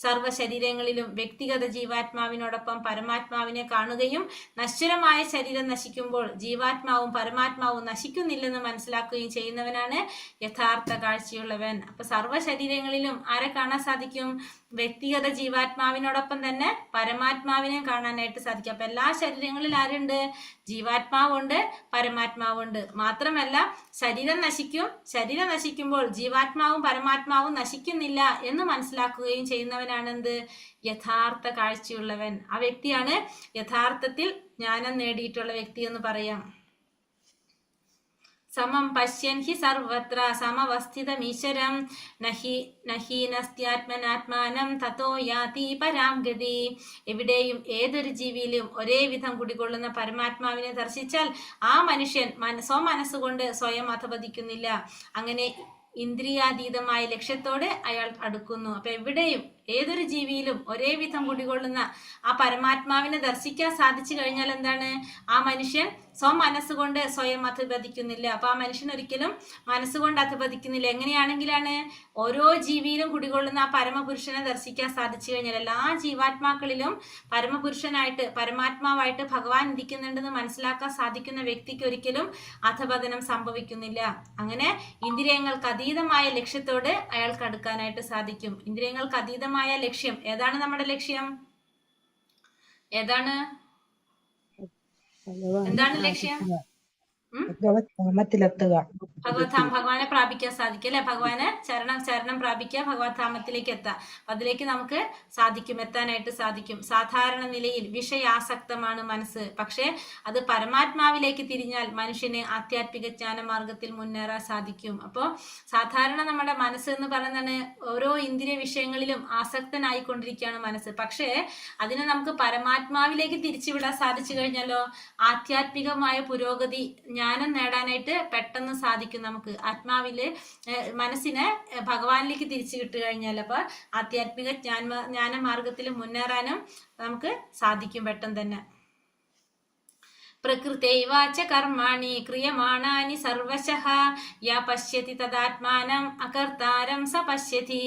സർവ്വശരീരങ്ങളിലും വ്യക്തിഗത ജീവാത്മാവിനോടൊപ്പം പരമാത്മാവിനെ കാണുകയും നശ്വരമായ ശരീരം നശിക്കുമ്പോൾ ജീവാത്മാവും പരമാത്മാവും നശിക്കുന്നില്ലെന്ന് മനസ്സിലാക്കുകയും ചെയ്യുന്നവനാണ് യഥാർത്ഥ കാഴ്ചയുള്ളവൻ. അപ്പൊ സർവ്വശരീരങ്ങളിലും ആരെ കാണാൻ സാധിക്കും? വ്യക്തിഗത ജീവാത്മാവിനോടൊപ്പം തന്നെ പരമാത്മാവിനെ കാണാനായിട്ട് സാധിക്കും. അപ്പൊ എല്ലാ ശരീരങ്ങളിൽ ആരുണ്ട്? ജീവാത്മാവുണ്ട്, പരമാത്മാവുണ്ട്. മാത്രമല്ല ശരീരം നശിക്കും. ശരീരം നശിക്കുമ്പോൾ ജീവാത്മാവും പരമാത്മാവും നശിക്കുന്നില്ല എന്ന് മനസ്സിലാക്കുകയും ചെയ്യുന്നവനാണ് എന്ത്? യഥാർത്ഥ കാഴ്ചയുള്ളവൻ. ആ വ്യക്തിയാണ് യഥാർത്ഥത്തിൽ ജ്ഞാനം നേടിയിട്ടുള്ള വ്യക്തി എന്ന് പറയാം. സമം പശ്യൻ ഹി സർവത്ര സമവസ്ഥിതമീശ്വരം നഹീനസ്ത്യാത്മനാത്മാനം തതോ യാതി പരാം ഗതി. എവിടെയും ഏതൊരു ജീവിയിലും ഒരേ വിധം കുടികൊള്ളുന്ന പരമാത്മാവിനെ ദർശിച്ചാൽ ആ മനുഷ്യൻ മനസ്സുകൊണ്ട് സ്വയം അധപതിക്കുന്നില്ല. അങ്ങനെ ഇന്ദ്രിയാതീതമായ ലക്ഷ്യത്തോടെ അയാൾ അടുക്കുന്നു. അപ്പൊ എവിടെയും ഏതൊരു ജീവിയിലും ഒരേ വിധം കുടികൊള്ളുന്ന ആ പരമാത്മാവിനെ ദർശിക്കാൻ സാധിച്ചു കഴിഞ്ഞാൽ എന്താണ്? ആ മനുഷ്യൻ മനസ്സുകൊണ്ട് സ്വയം അധപതിക്കുന്നില്ല. അപ്പൊ ആ മനുഷ്യൻ ഒരിക്കലും മനസ്സുകൊണ്ട് അധപതിക്കുന്നില്ല. എങ്ങനെയാണെങ്കിലാണ്? ഓരോ ജീവിയിലും കുടികൊള്ളുന്ന ആ പരമപുരുഷനെ ദർശിക്കാൻ സാധിച്ചു കഴിഞ്ഞാൽ എല്ലാ ജീവാത്മാക്കളിലും പരമപുരുഷനായിട്ട് പരമാത്മാവായിട്ട് ഭഗവാൻ ഇരിക്കുന്നുണ്ടെന്ന് മനസ്സിലാക്കാൻ സാധിക്കുന്ന വ്യക്തിക്ക് ഒരിക്കലും അധപതനം സംഭവിക്കുന്നില്ല. അങ്ങനെ ഇന്ദ്രിയങ്ങൾക്ക് അതീതമായ ലക്ഷ്യത്തോട് അയാൾക്ക് അടുക്കാനായിട്ട് സാധിക്കും. ഇന്ദ്രിയങ്ങൾക്ക് അതീതമായ ലക്ഷ്യം ഏതാണ്? നമ്മുടെ ലക്ഷ്യം ഏതാണ്? എന്താണ് ലക്ഷ്യം? ഭഗവാനെ പ്രാപിക്കാൻ സാധിക്കും അല്ലെ? ഭഗവാനെ ശരണം പ്രാപിക്കുക, ഭഗവത് ധാമത്തിലേക്ക് എത്താം. അതിലേക്ക് നമുക്ക് സാധിക്കും, എത്താനായിട്ട് സാധിക്കും. സാധാരണ നിലയിൽ വിഷയാസക്തമാണ് മനസ്സ്. പക്ഷെ അത് പരമാത്മാവിലേക്ക് തിരിഞ്ഞാൽ മനുഷ്യന് ആധ്യാത്മിക ജ്ഞാന മാർഗത്തിൽ മുന്നേറാൻ സാധിക്കും. അപ്പോൾ സാധാരണ നമ്മുടെ മനസ്സ് എന്ന് പറയുന്നതാണ് ഓരോ ഇന്ദ്രിയ വിഷയങ്ങളിലും ആസക്തനായിക്കൊണ്ടിരിക്കുകയാണ് മനസ്സ്. പക്ഷേ അതിനെ നമുക്ക് പരമാത്മാവിലേക്ക് തിരിച്ചുവിടാൻ സാധിച്ചു കഴിഞ്ഞാലോ ആധ്യാത്മികമായ പുരോഗതി, ജ്ഞാനം നേടാനായിട്ട് പെട്ടെന്ന് സാധിക്കും. നമുക്ക് ആത്മാവില് മനസ്സിനെ ഭഗവാനിലേക്ക് തിരിച്ചു കിട്ടു കഴിഞ്ഞാൽ അപ്പൊ ആധ്യാത്മിക ജ്ഞാന മാർഗത്തിൽ മുന്നേറാനും നമുക്ക് സാധിക്കും പെട്ടെന്ന് തന്നെ. പ്രകൃതൈവാച കർമാണി ക്രിയമാണാനി സർവശഃ യാ പശ്യതി തദാത്മാനം അകർത്താരം സ പശ്യതി.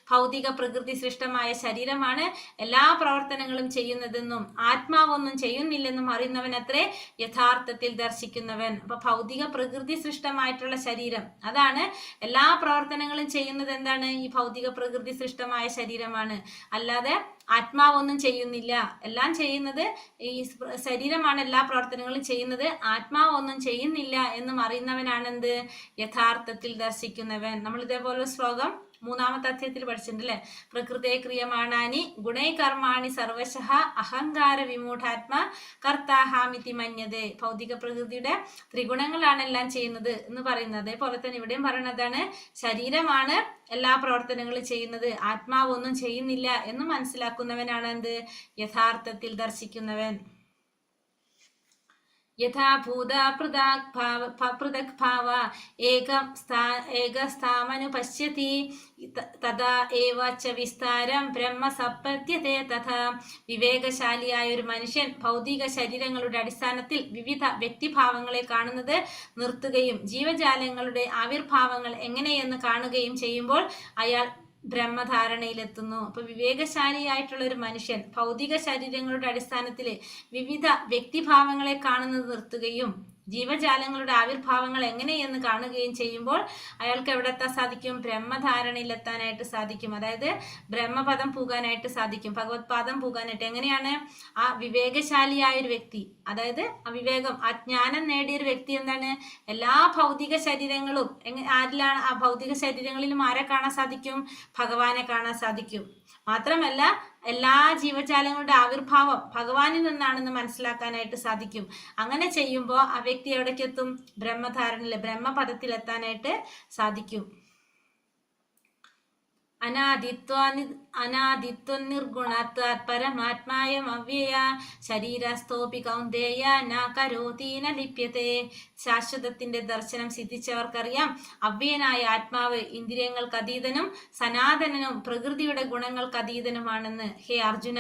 ഭൗതിക പ്രകൃതി സൃഷ്ടമായ ശരീരമാണ് എല്ലാ പ്രവർത്തനങ്ങളും ചെയ്യുന്നതെന്നും ആത്മാവൊന്നും ചെയ്യുന്നില്ലെന്നും അറിയുന്നവനത്രേ യഥാർത്ഥത്തിൽ ദർശിക്കുന്നവൻ. അപ്പൊ ഭൗതിക പ്രകൃതി സൃഷ്ടമായിട്ടുള്ള ശരീരം അതാണ് എല്ലാ പ്രവർത്തനങ്ങളും ചെയ്യുന്നത്. എന്താണ്? ഈ ഭൗതിക പ്രകൃതി സൃഷ്ടമായ ശരീരമാണ്. അല്ലാതെ ആത്മാവൊന്നും ചെയ്യുന്നില്ല. എല്ലാം ചെയ്യുന്നത് ഈ ശരീരമാണ്, എല്ലാ പ്രവർത്തനങ്ങളും ചെയ്യുന്നത്. ആത്മാവൊന്നും ചെയ്യുന്നില്ല എന്നും അറിയുന്നവനാണെന്ത്? യഥാർത്ഥത്തിൽ ദർശിക്കുന്നവൻ. നമ്മൾ ഇതേപോലെ ശ്ലോകം 3-ാമത്തെ അധ്യായത്തിൽ പഠിച്ചിട്ടുണ്ട് അല്ലെ? പ്രകൃതേ ക്രിയമാണാനി ഗുണൈ കർമാണി സർവശഃ അഹങ്കാര വിമൂഢാത്മാ കർത്താഹാമിതി മന്യതേ. ഭൗതിക പ്രകൃതിയുടെ ത്രിഗുണങ്ങളാണ് എല്ലാം ചെയ്യുന്നത് എന്ന് പറയുന്നത്. അതേപോലെ തന്നെ ഇവിടെയും പറയുന്നതാണ് ശരീരമാണ് എല്ലാ പ്രവർത്തനങ്ങളും ചെയ്യുന്നത്, ആത്മാവൊന്നും ചെയ്യുന്നില്ല എന്ന് മനസ്സിലാക്കുന്നവനാണ് എന്ത്? യഥാർത്ഥത്തിൽ ദർശിക്കുന്നവൻ. യഥാ ഭൂത പൃഥക് ഭാവ ഏകസ്ഥാമനുപശ്യതി തഥാ ഏവ ച വിസ്താരം ബ്രഹ്മ സപ്പദ്യതേ തഥാ. വിവേകശാലിയായ ഒരു മനുഷ്യൻ ഭൗതിക ശരീരങ്ങളുടെ അടിസ്ഥാനത്തിൽ വിവിധ വ്യക്തിഭാവങ്ങളെ കാണുന്നത് നിർത്തുകയും ജീവജാലങ്ങളുടെ ആവിർഭാവങ്ങൾ എങ്ങനെയെന്ന് കാണുകയും ചെയ്യുമ്പോൾ അയാൾ ബ്രഹ്മധാരണയിലെത്തുന്നു. അപ്പൊ വിവേകശാലിയായിട്ടുള്ള ഒരു മനുഷ്യൻ ഭൗതിക ശരീരങ്ങളുടെ അടിസ്ഥാനത്തിൽ വിവിധ വ്യക്തിഭാവങ്ങളെ കാണുന്നത് നിർത്തുകയും ജീവജാലങ്ങളുടെ ആവിർഭാവങ്ങൾ എങ്ങനെയെന്ന് കാണുകയും ചെയ്യുമ്പോൾ അയാൾക്ക് എവിടെ എത്താൻ സാധിക്കും? ബ്രഹ്മധാരണയിലെത്താനായിട്ട് സാധിക്കും. അതായത് ബ്രഹ്മപദം പൂകാനായിട്ട് സാധിക്കും, ഭഗവത് പാദം പൂകാനായിട്ട്. എങ്ങനെയാണ്? ആ വിവേകശാലിയായ ഒരു വ്യക്തി, അതായത് ആ വിവേകം, ആ ജ്ഞാനം നേടിയ ഒരു വ്യക്തി എന്താണ്? എല്ലാ ഭൗതിക ശരീരങ്ങളും ആരിലാണ്? ആ ഭൗതിക ശരീരങ്ങളിലും ആരെ കാണാൻ സാധിക്കും? ഭഗവാനെ കാണാൻ സാധിക്കും. മാത്രമല്ല എല്ലാ ജീവജാലങ്ങളുടെ ആവിർഭാവം ഭഗവാനിൽ നിന്നാണെന്ന് മനസ്സിലാക്കാനായിട്ട് സാധിക്കും. അങ്ങനെ ചെയ്യുമ്പോൾ ആ വ്യക്തി എവിടേക്ക് എത്തും? ബ്രഹ്മധാരണയിൽ, ബ്രഹ്മപദത്തിൽ എത്താനായിട്ട് സാധിക്കും. അനാദിത്വ നിർഗുണത്വാത് പരമാത്മായം അവ്യയ ശരീരസ്ഥോപി കൗന്ദേയ ന കരോതി ന ലിപ്യത്തെ. ശാശ്വതത്തിന്റെ ദർശനം സിദ്ധിച്ചവർക്കറിയാം അവ്യയനായ ആത്മാവ് ഇന്ദ്രിയങ്ങൾക്ക് അതീതനും സനാതനനും പ്രകൃതിയുടെ ഗുണങ്ങൾക്ക് അതീതനുമാണെന്ന്. ഹേ അർജുന,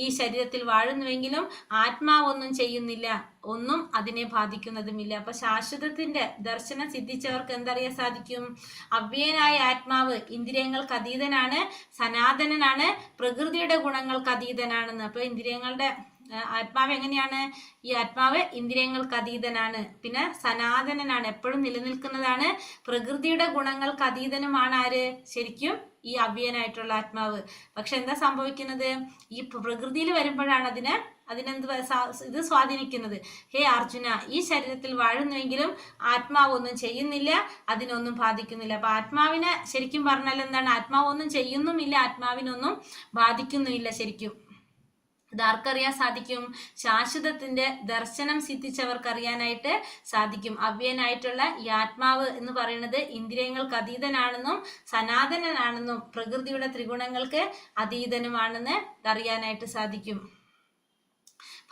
ഈ ശരീരത്തിൽ വാഴുന്നുവെങ്കിലും ആത്മാവൊന്നും ചെയ്യുന്നില്ല, ഒന്നും അതിനെ ബാധിക്കുന്നതുമില്ല. അപ്പൊ ശാശ്വതത്തിന്റെ ദർശനം സിദ്ധിച്ചവർക്ക് എന്തറിയാൻ സാധിക്കും? അവ്യയനായ ആത്മാവ് ഇന്ദ്രിയങ്ങൾക്ക് അതീതനാണ്, സനാതനനാണ്, പ്രകൃതിയുടെ ഗുണങ്ങൾക്ക് അതീതനാണെന്ന്. അപ്പൊ ഇന്ദ്രിയങ്ങളുടെ ആത്മാവ് എങ്ങനെയാണ്? ഈ ആത്മാവ് ഇന്ദ്രിയങ്ങൾക്ക് അതീതനാണ്, പിന്നെ സനാതനനാണ്, എപ്പോഴും നിലനിൽക്കുന്നതാണ്, പ്രകൃതിയുടെ ഗുണങ്ങൾക്ക് അതീതനുമാണ്. ആര്? ശരിക്കും ഈ അവ്യയനായിട്ടുള്ള ആത്മാവ്. പക്ഷെ എന്താ സംഭവിക്കുന്നത്? ഈ പ്രകൃതിയിൽ വരുമ്പോഴാണ് അതിനെന്ത് ഇത് സ്വാധീനിക്കുന്നത്. ഹേ അർജുന, ഈ ശരീരത്തിൽ വാഴുന്നുവെങ്കിലും ആത്മാവൊന്നും ചെയ്യുന്നില്ല, അതിനൊന്നും ബാധിക്കുന്നില്ല. അപ്പൊ ആത്മാവിനെ ശരിക്കും പറഞ്ഞാൽ എന്താണ്? ആത്മാവൊന്നും ചെയ്യുന്നുമില്ല, ആത്മാവിനൊന്നും ബാധിക്കുന്നുമില്ല. ശരിക്കും ഇതാർക്കറിയാൻ സാധിക്കും? ശാശ്വതത്തിന്റെ ദർശനം സിദ്ധിച്ചവർക്ക് അറിയാനായിട്ട് സാധിക്കും. അവ്യയനായിട്ടുള്ള ഈ ആത്മാവ് എന്ന് പറയുന്നത് ഇന്ദ്രിയങ്ങൾക്ക് അതീതനാണെന്നും സനാതനനാണെന്നും പ്രകൃതിയുടെ ത്രിഗുണങ്ങൾക്ക് അതീതനുമാണെന്ന് അറിയാനായിട്ട് സാധിക്കും.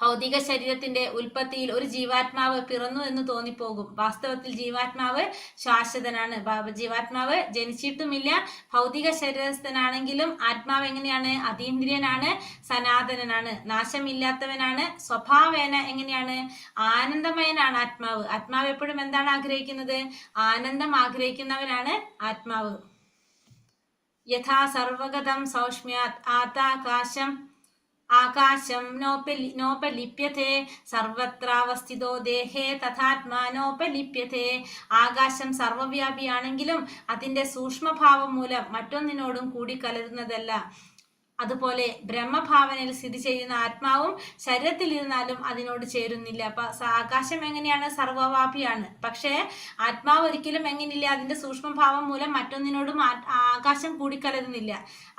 ഭൗതിക ശരീരത്തിന്റെ ഉൽപ്പത്തിയിൽ ഒരു ജീവാത്മാവ് പിറന്നു എന്ന് തോന്നിപ്പോകും. വാസ്തവത്തിൽ ജീവാത്മാവ് ശാശ്വതനാണ്. ജീവാത്മാവ് ജനിച്ചിട്ടുമില്ല. ഭൗതിക ശരീരസ്ഥനാണെങ്കിലും ആത്മാവ് എങ്ങനെയാണ്? അതീന്ദ്രിയനാണ്, സനാതനനാണ്, നാശമില്ലാത്തവനാണ്, സ്വഭാവേന എങ്ങനെയാണ്? ആനന്ദമയനാണ് ആത്മാവ്. ആത്മാവ് എപ്പോഴും എന്താണ് ആഗ്രഹിക്കുന്നത്? ആനന്ദം ആഗ്രഹിക്കുന്നവനാണ് ആത്മാവ്. യഥാ സർവഗതം സൗഷ്മ്യാത് ആകാശം നോപലിപ്യത്തെ സർവത്രാവസ്ഥിതോ ദേഹേ തഥാത്മാനോപലിപ്യത്തെ. ആകാശം സർവവ്യാപിയാണെങ്കിലും അതിന്റെ സൂക്ഷ്മഭാവം മൂലം മറ്റൊന്നിനോടും കൂടിക്കലരുന്നതല്ല. അതുപോലെ ബ്രഹ്മഭാവനയിൽ സ്ഥിതി ചെയ്യുന്ന ആത്മാവും ശരീരത്തിൽ ഇരുന്നാലും അതിനോട് ചേരുന്നില്ല. അപ്പൊ ആകാശം എങ്ങനെയാണ്? സർവ്വവ്യാപിയാണ്. പക്ഷേ ആത്മാവ് ഒരിക്കലും എങ്ങനെയില്ല? അതിന്റെ സൂക്ഷ്മഭാവം മൂലം മറ്റൊന്നിനോടും ആകാശം കൂടിക്കലരുന്നില്ല.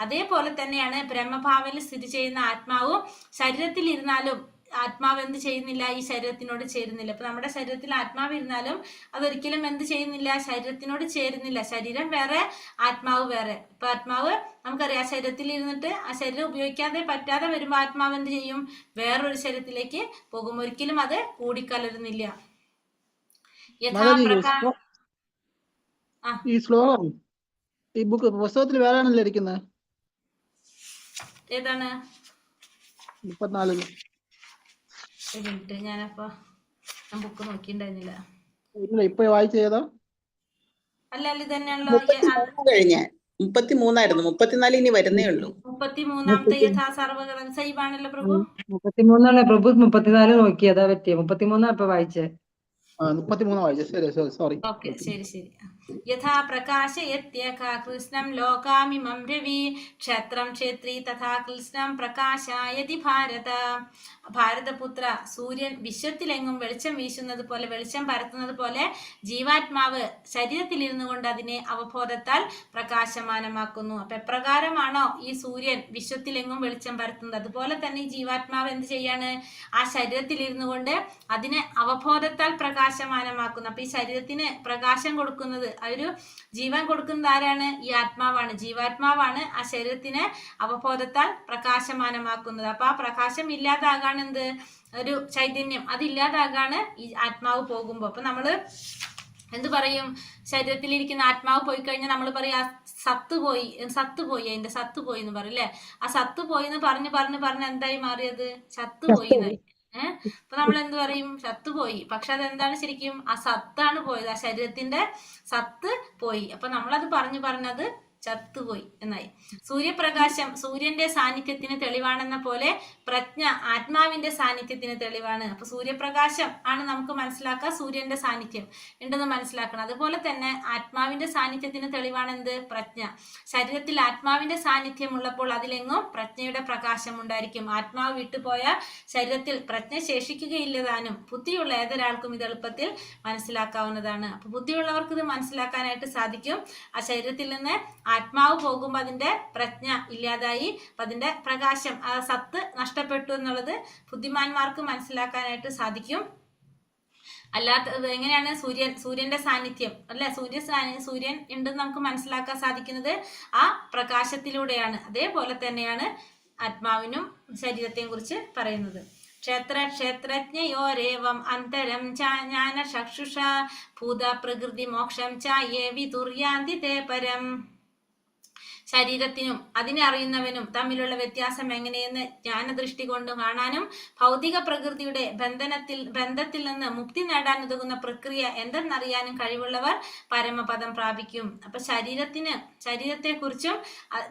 അതേപോലെ തന്നെയാണ് ബ്രഹ്മഭാവനയിൽ സ്ഥിതി ചെയ്യുന്ന ആത്മാവും ശരീരത്തിൽ ഇരുന്നാലും ആത്മാവ് എന്ത് ചെയ്യുന്നില്ല? ഈ ശരീരത്തിനോട് ചേരുന്നില്ല. അപ്പൊ നമ്മുടെ ശരീരത്തിൽ ആത്മാവ് ഇരുന്നാലും അതൊരിക്കലും എന്ത് ചെയ്യുന്നില്ല? ശരീരത്തിനോട് ചേരുന്നില്ല. ശരീരം വേറെ, ആത്മാവ് വേറെ. ഇപ്പൊ ആത്മാവ് നമുക്കറിയാം, ശരീരത്തിൽ ഇരുന്നിട്ട് ആ ശരീരം ഉപയോഗിക്കാതെ പറ്റാതെ വരുമ്പോൾ ആത്മാവ് എന്ത് ചെയ്യും? വേറൊരു ശരീരത്തിലേക്ക് പോകും. ഒരിക്കലും അത് കൂടിക്കലരുന്നില്ല. ഈ ശ്ലോകം ഈ ബുക്ക് പുസ്തകത്തിൽ വേറെയാണല്ലോ ഇരിക്കുന്നത്. ഏതാണ്? 34. ഞാനപ്പോ ഞാൻ ബുക്ക് നോക്കിണ്ടായിരുന്നില്ല. ഇല്ല, ഇപ്പൊ വായിച്ച ഏതാ? അല്ല ഇത് തന്നെയാണല്ലോ. 33 ആയിരുന്നു. 34 ഇനി വരുന്നേ ഉള്ളൂ. 33ാമത്തെ യഥാ സർവഗതം സൈബാണല്ലോ പ്രഭു. 33 പ്രഭു 34 നോക്കിയതാ പറ്റിയ. 33 ഇപ്പൊ വായിച്ചേ. 33 വായിച്ച. സോറി. ഓക്കെ, ശരി. യഥാ പ്രകാശയത്യക കൃഷ്ണം ലോകാമിമം രവി ക്ഷേത്രം ക്ഷേത്രി തഥാ കൃഷ്ണം പ്രകാശായതി ഭാരത. ഭാരതപുത്ര, സൂര്യൻ വിശ്വത്തിലെങ്ങും വെളിച്ചം വീശുന്നത് പോലെ, വെളിച്ചം പരത്തുന്നത് പോലെ ജീവാത്മാവ് ശരീരത്തിലിരുന്നു കൊണ്ട് അതിനെ അവബോധത്താൽ പ്രകാശമാനമാക്കുന്നു. അപ്പൊ എപ്രകാരമാണോ ഈ സൂര്യൻ വിശ്വത്തിലെങ്ങും വെളിച്ചം പരത്തുന്നത്, അതുപോലെ തന്നെ ഈ ജീവാത്മാവ് എന്ത് ചെയ്യാണ്? ആ ശരീരത്തിലിരുന്നു കൊണ്ട് അതിനെ അവബോധത്താൽ പ്രകാശമാനമാക്കുന്നു. അപ്പൊ ഈ ശരീരത്തിന് പ്രകാശം കൊടുക്കുന്നത്, ഒരു ജീവൻ കൊടുക്കുന്നത് ആരാണ്? ഈ ആത്മാവാണ്. ജീവാത്മാവാണ് ആ ശരീരത്തിനെ അവബോധത്താൽ പ്രകാശമാനമാക്കുന്നത്. അപ്പൊ ആ പ്രകാശം ഇല്ലാതാകാണ് എന്ത്? ഒരു ചൈതന്യം, അതില്ലാതാകാണ് ഈ ആത്മാവ് പോകുമ്പോ. അപ്പൊ നമ്മള് എന്ത് പറയും? ശരീരത്തിലിരിക്കുന്ന ആത്മാവ് പോയി കഴിഞ്ഞാൽ നമ്മൾ പറയും സത്ത് പോയി, അതിന്റെ സത്ത് പോയി എന്ന് പറയും അല്ലെ? ആ സത്ത് പോയി എന്ന് പറഞ്ഞ് എന്തായി മാറിയത്? ചത്തുപോയി എന്നായി. അപ്പൊ നമ്മൾ എന്ത് പറയും? ചത്തുപോയി. പക്ഷെ അതെന്താണ്? ശരിക്കും ആ സത്താണ് പോയത്, ആ ശരീരത്തിന്റെ സത്ത് പോയി. അപ്പൊ നമ്മളത് പറഞ്ഞത് ചത്തുപോയി എന്നായി. സൂര്യപ്രകാശം സൂര്യന്റെ സാന്നിധ്യത്തിന് തെളിവാണെന്ന പോലെ പ്രജ്ഞ ആത്മാവിന്റെ സാന്നിധ്യത്തിന് തെളിവാണ്. അപ്പൊ സൂര്യപ്രകാശം ആണ് നമുക്ക് മനസ്സിലാക്കുക സൂര്യന്റെ സാന്നിധ്യം ഉണ്ടെന്ന് മനസ്സിലാക്കണം. അതുപോലെ തന്നെ ആത്മാവിന്റെ സാന്നിധ്യത്തിന് തെളിവാണ് എന്ത്? പ്രജ്ഞ. ശരീരത്തിൽ ആത്മാവിന്റെ സാന്നിധ്യം ഉള്ളപ്പോൾ അതിലെങ്ങും പ്രജ്ഞയുടെ പ്രകാശം ഉണ്ടായിരിക്കും. ആത്മാവ് വിട്ടുപോയ ശരീരത്തിൽ പ്രജ്ഞ ശേഷിക്കുകയില്ലതാനും. ബുദ്ധിയുള്ള ഏതൊരാൾക്കും ഇത് എളുപ്പത്തിൽ മനസ്സിലാക്കാവുന്നതാണ്. അപ്പൊ ബുദ്ധിയുള്ളവർക്ക് ഇത് മനസ്സിലാക്കാനായിട്ട് സാധിക്കും. ആ ശരീരത്തിൽ നിന്ന് ആത്മാവ് പോകുമ്പോൾ അതിന്റെ പ്രജ്ഞ ഇല്ലാതായി, അപ്പൊ അതിന്റെ പ്രകാശം, ആ സത്ത് നഷ്ടപ്പെട്ടു എന്നുള്ളത് ബുദ്ധിമാന്മാർക്ക് മനസ്സിലാക്കാനായിട്ട് സാധിക്കും. അല്ലാത്ത എങ്ങനെയാണ് സൂര്യന്റെ സാന്നിധ്യം അല്ലെ, സൂര്യൻ ഉണ്ടെന്ന് നമുക്ക് മനസ്സിലാക്കാൻ സാധിക്കുന്നത് ആ പ്രകാശത്തിലൂടെയാണ്. അതേപോലെ തന്നെയാണ് ആത്മാവിനും ശരീരത്തെയും കുറിച്ച് പറയുന്നത്. ക്ഷേത്രജ്ഞയോരേവം അന്തരം ജ്ഞാന ചക്ഷുഷ ഭൂത പ്രകൃതി മോക്ഷം ചായേ വിദുര്യാന്തി തേ പരം. ശരീരത്തിനും അതിനെ അറിയുന്നവനും തമ്മിലുള്ള വ്യത്യാസം എങ്ങനെയെന്ന് ജ്ഞാനദൃഷ്ടി കൊണ്ട് കാണാനും ഭൗതിക പ്രകൃതിയുടെ ബന്ധത്തിൽ നിന്ന് മുക്തി നേടാൻ ഉതകുന്ന പ്രക്രിയ എന്തെന്നറിയാനും കഴിവുള്ളവർ പരമപദം പ്രാപിക്കും. അപ്പൊ ശരീരത്തെക്കുറിച്ചും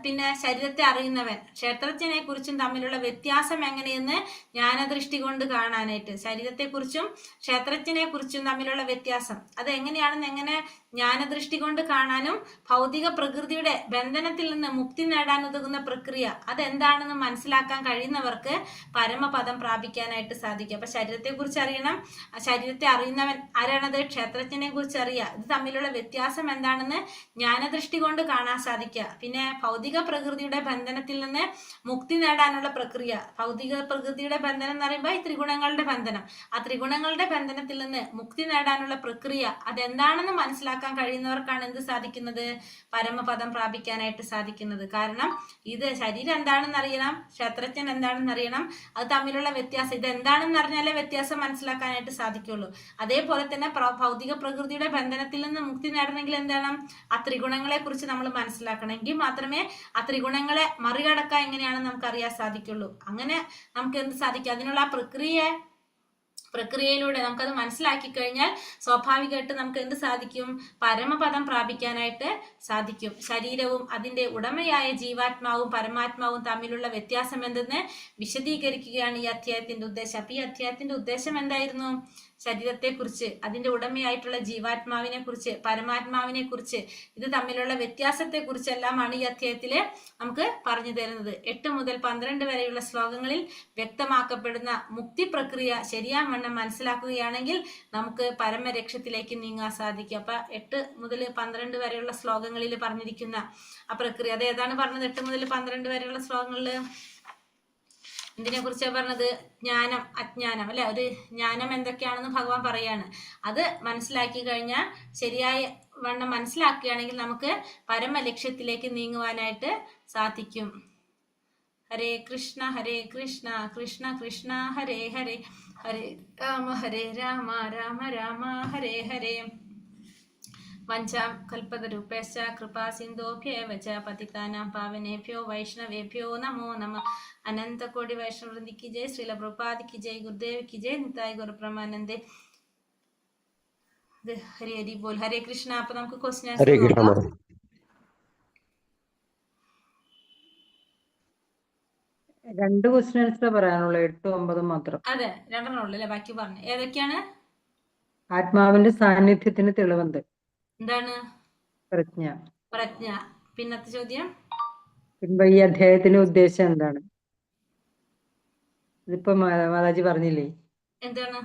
പിന്നെ ശരീരത്തെ അറിയുന്നവൻ ക്ഷേത്രജ്ഞനെ കുറിച്ചും തമ്മിലുള്ള വ്യത്യാസം എങ്ങനെയെന്ന് ജ്ഞാനദൃഷ്ടി കൊണ്ട് കാണാനായിട്ട്, ശരീരത്തെക്കുറിച്ചും ക്ഷേത്രജ്ഞനെ കുറിച്ചും തമ്മിലുള്ള വ്യത്യാസം അത് എങ്ങനെയാണെന്ന് ജ്ഞാനദൃഷ്ടി കൊണ്ട് കാണാനും ഭൗതിക പ്രകൃതിയുടെ ബന്ധനത്തിൽ നിന്ന് മുക്തി നേടാൻ ഉതകുന്ന പ്രക്രിയ അതെന്താണെന്ന് മനസ്സിലാക്കാൻ കഴിയുന്നവർക്ക് പരമപദം പ്രാപിക്കാനായിട്ട് സാധിക്കും. അപ്പൊ ശരീരത്തെ കുറിച്ച് അറിയണം, ശരീരത്തെ അറിയുന്നവൻ ആരാണത്? ക്ഷേത്രജ്ഞനെ കുറിച്ച് അറിയുക. ഇത് തമ്മിലുള്ള വ്യത്യാസം എന്താണെന്ന് ജ്ഞാനദൃഷ്ടി കൊണ്ട് കാണാൻ സാധിക്കുക. പിന്നെ ഭൗതിക പ്രകൃതിയുടെ ബന്ധനത്തിൽ നിന്ന് മുക്തി നേടാനുള്ള പ്രക്രിയ, ഭൗതിക പ്രകൃതിയുടെ ബന്ധനം എന്ന് പറയുമ്പോൾ ഈ ത്രിഗുണങ്ങളുടെ ബന്ധനം, ആ ത്രിഗുണങ്ങളുടെ ബന്ധനത്തിൽ നിന്ന് മുക്തി നേടാനുള്ള പ്രക്രിയ അതെന്താണെന്ന് മനസ്സിലാക്കാൻ കഴിയുന്നവർക്കാണ് എന്ത് സാധിക്കുന്നത്? പരമപദം പ്രാപിക്കാനായിട്ട് സാധിക്കുന്നത്. കാരണം ഇത് ശരീരം എന്താണെന്ന് അറിയണം, ക്ഷേത്രജ്ഞൻ എന്താണെന്ന് അറിയണം, അത് തമ്മിലുള്ള വ്യത്യാസം ഇത് എന്താണെന്ന് അറിഞ്ഞാലേ വ്യത്യാസം മനസ്സിലാക്കാനായിട്ട് സാധിക്കുള്ളൂ. അതേപോലെ തന്നെ ഭൗതിക പ്രകൃതിയുടെ ബന്ധനത്തിൽ നിന്ന് മുക്തി നേടണമെങ്കിൽ എന്താണ്? ആ ത്രിഗുണങ്ങളെ കുറിച്ച് നമ്മൾ മനസ്സിലാക്കണമെങ്കിൽ മാത്രമേ ആ ത്രിഗുണങ്ങളെ മറികടക്കാൻ എങ്ങനെയാണെന്ന് നമുക്ക് അറിയാൻ സാധിക്കുള്ളൂ. അങ്ങനെ നമുക്ക് എന്ത് സാധിക്കും? അതിനുള്ള ആ പ്രക്രിയയിലൂടെ നമുക്കത് മനസ്സിലാക്കി കഴിഞ്ഞാൽ സ്വാഭാവികമായിട്ട് നമുക്ക് എന്ത് സാധിക്കും? പരമപദം പ്രാപിക്കാനായിട്ട് സാധിക്കും. ശരീരവും അതിന്റെ ഉടമയായ ജീവാത്മാവും പരമാത്മാവും തമ്മിലുള്ള വ്യത്യാസം എന്തെന്ന് വിശദീകരിക്കുകയാണ് ഈ അധ്യായത്തിന്റെ ഉദ്ദേശം. അപ്പൊ ഈ അധ്യായത്തിന്റെ ഉദ്ദേശം എന്തായിരുന്നു? ശരീരത്തെക്കുറിച്ച്, അതിന്റെ ഉടമയായിട്ടുള്ള ജീവാത്മാവിനെ കുറിച്ച്, പരമാത്മാവിനെ കുറിച്ച്, ഇത് തമ്മിലുള്ള വ്യത്യാസത്തെ കുറിച്ചെല്ലാമാണ് ഈ അധ്യായത്തില് നമുക്ക് പറഞ്ഞു തരുന്നത്. 8 മുതൽ 12 വരെയുള്ള ശ്ലോകങ്ങളിൽ വ്യക്തമാക്കപ്പെടുന്ന മുക്തി പ്രക്രിയ ശരിയാവണ്ണം മനസ്സിലാക്കുകയാണെങ്കിൽ നമുക്ക് പരമരക്ഷത്തിലേക്ക് നീങ്ങാൻ സാധിക്കും. അപ്പൊ 8 മുതൽ 12 വരെയുള്ള ശ്ലോകങ്ങളിൽ പറഞ്ഞിരിക്കുന്ന ആ പ്രക്രിയ അത് ഏതാണ് പറഞ്ഞത്? 8 മുതൽ 12 വരെയുള്ള ശ്ലോകങ്ങളില് എന്തിനെ കുറിച്ചാണ് പറഞ്ഞത്? ജ്ഞാനം, അജ്ഞാനം അല്ലെ. ഒരു ജ്ഞാനം എന്തൊക്കെയാണെന്ന് ഭഗവാൻ പറയാണ്. അത് മനസ്സിലാക്കി കഴിഞ്ഞാൽ, ശരിയായ വണ്ണം മനസ്സിലാക്കുകയാണെങ്കിൽ നമുക്ക് പരമലക്ഷ്യത്തിലേക്ക് നീങ്ങുവാനായിട്ട് സാധിക്കും. ഹരേ കൃഷ്ണ കൃഷ്ണ കൃഷ്ണ ഹരേ ഹരേ, ഹരേ രാമ രാമ രാമ ഹരേ ഹരേ. വഞ്ചാം കൽപതരൂപേശ്ച കൃപാ സിന്ധോഭ്യേവ ച പതിതാനാം പാവനേഭ്യോ വൈഷ്ണവേഭ്യോ നമോ നമഃ. അനന്തകോടി വൈഷ്ണവൃന്ദിക്ക് ജയ്. ശ്രീല പ്രഭുപാദിക്ക് ജയ്. ഗുരുദേവിക്ക് ജയ്. നിതായ് ഗുരുപ്രമാനന്ദേ. ഹരി ഹരി ബോൽ. ഹരേ കൃഷ്ണ. അപ്പൊ നമുക്ക് ക്വസ്റ്റ്യൻ നോക്കാം. 2 ക്വസ്റ്റ്യൻസ് പറയാനുള്ളൂ, 8 9 മാത്രം. അതെ, 2 ഉള്ളു അല്ലെ? ബാക്കി പറഞ്ഞു. ഏതൊക്കെയാണ്? ആത്മാവിന്റെ സാന്നിധ്യത്തിന് തെളിവെന്ത്? എന്താണ്? പ്രജ്ഞ. പിന്നത്തെ ചോദ്യം, പിന്നെ ഈ അധ്യായത്തിന്റെ ഉദ്ദേശം എന്താണ്? ഇതിപ്പോ മാതാജി പറഞ്ഞില്ലേ, എന്താണ്?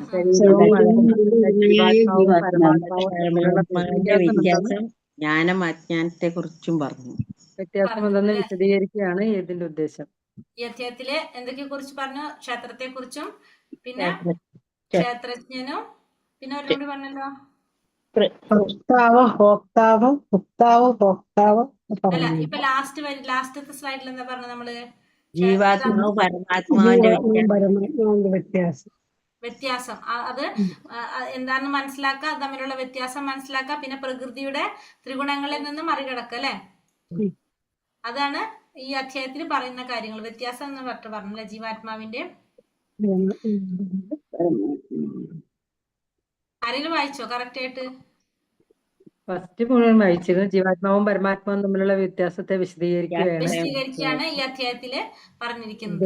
വ്യത്യാസം ജ്ഞാനം അജ്ഞാനത്തെ കുറിച്ചും പറഞ്ഞു. വ്യത്യാസം എന്തെന്ന് വിശദീകരിക്കുകയാണ് ഇതിന്റെ ഉദ്ദേശം. ഈ അധ്യായത്തില് എന്തൊക്കെ കുറിച്ച് പറഞ്ഞു? ക്ഷേത്രത്തെ കുറിച്ചും പിന്നെ ക്ഷേത്രജ്ഞനും പിന്നെ അവരോട് പറഞ്ഞല്ലോ അല്ല. ഇപ്പൊ ലാസ്റ്റത്തെ സ്ലൈഡിൽ എന്താ പറഞ്ഞത് നമ്മള്? ജീവാത്മാവ് പരമാത്മാവിന്റെ വ്യത്യാസം അത് എന്താണെന്ന് മനസ്സിലാക്കുക, അത് തമ്മിലുള്ള വ്യത്യാസം മനസ്സിലാക്കുക, പിന്നെ പ്രകൃതിയുടെ ത്രിഗുണങ്ങളിൽ നിന്ന് മറികടക്കുക അല്ലെ. അതാണ് ഈ അധ്യായത്തിൽ പറയുന്ന കാര്യങ്ങൾ. വ്യത്യാസം എന്ന് പറഞ്ഞല്ലേ ജീവാത്മാവിന്റെ. ആരെങ്കിലും വായിച്ചോ കറക്റ്റ് ആയിട്ട്? ഫസ്റ്റ് മുഴുവൻ വായിച്ചത് ജീവാത്മാവും പരമാത്മാവും തമ്മിലുള്ള വ്യത്യാസത്തെ വിശദീകരിക്കുകയാണ് ഈ അധ്യായത്തില് പറഞ്ഞിരിക്കുന്നത്.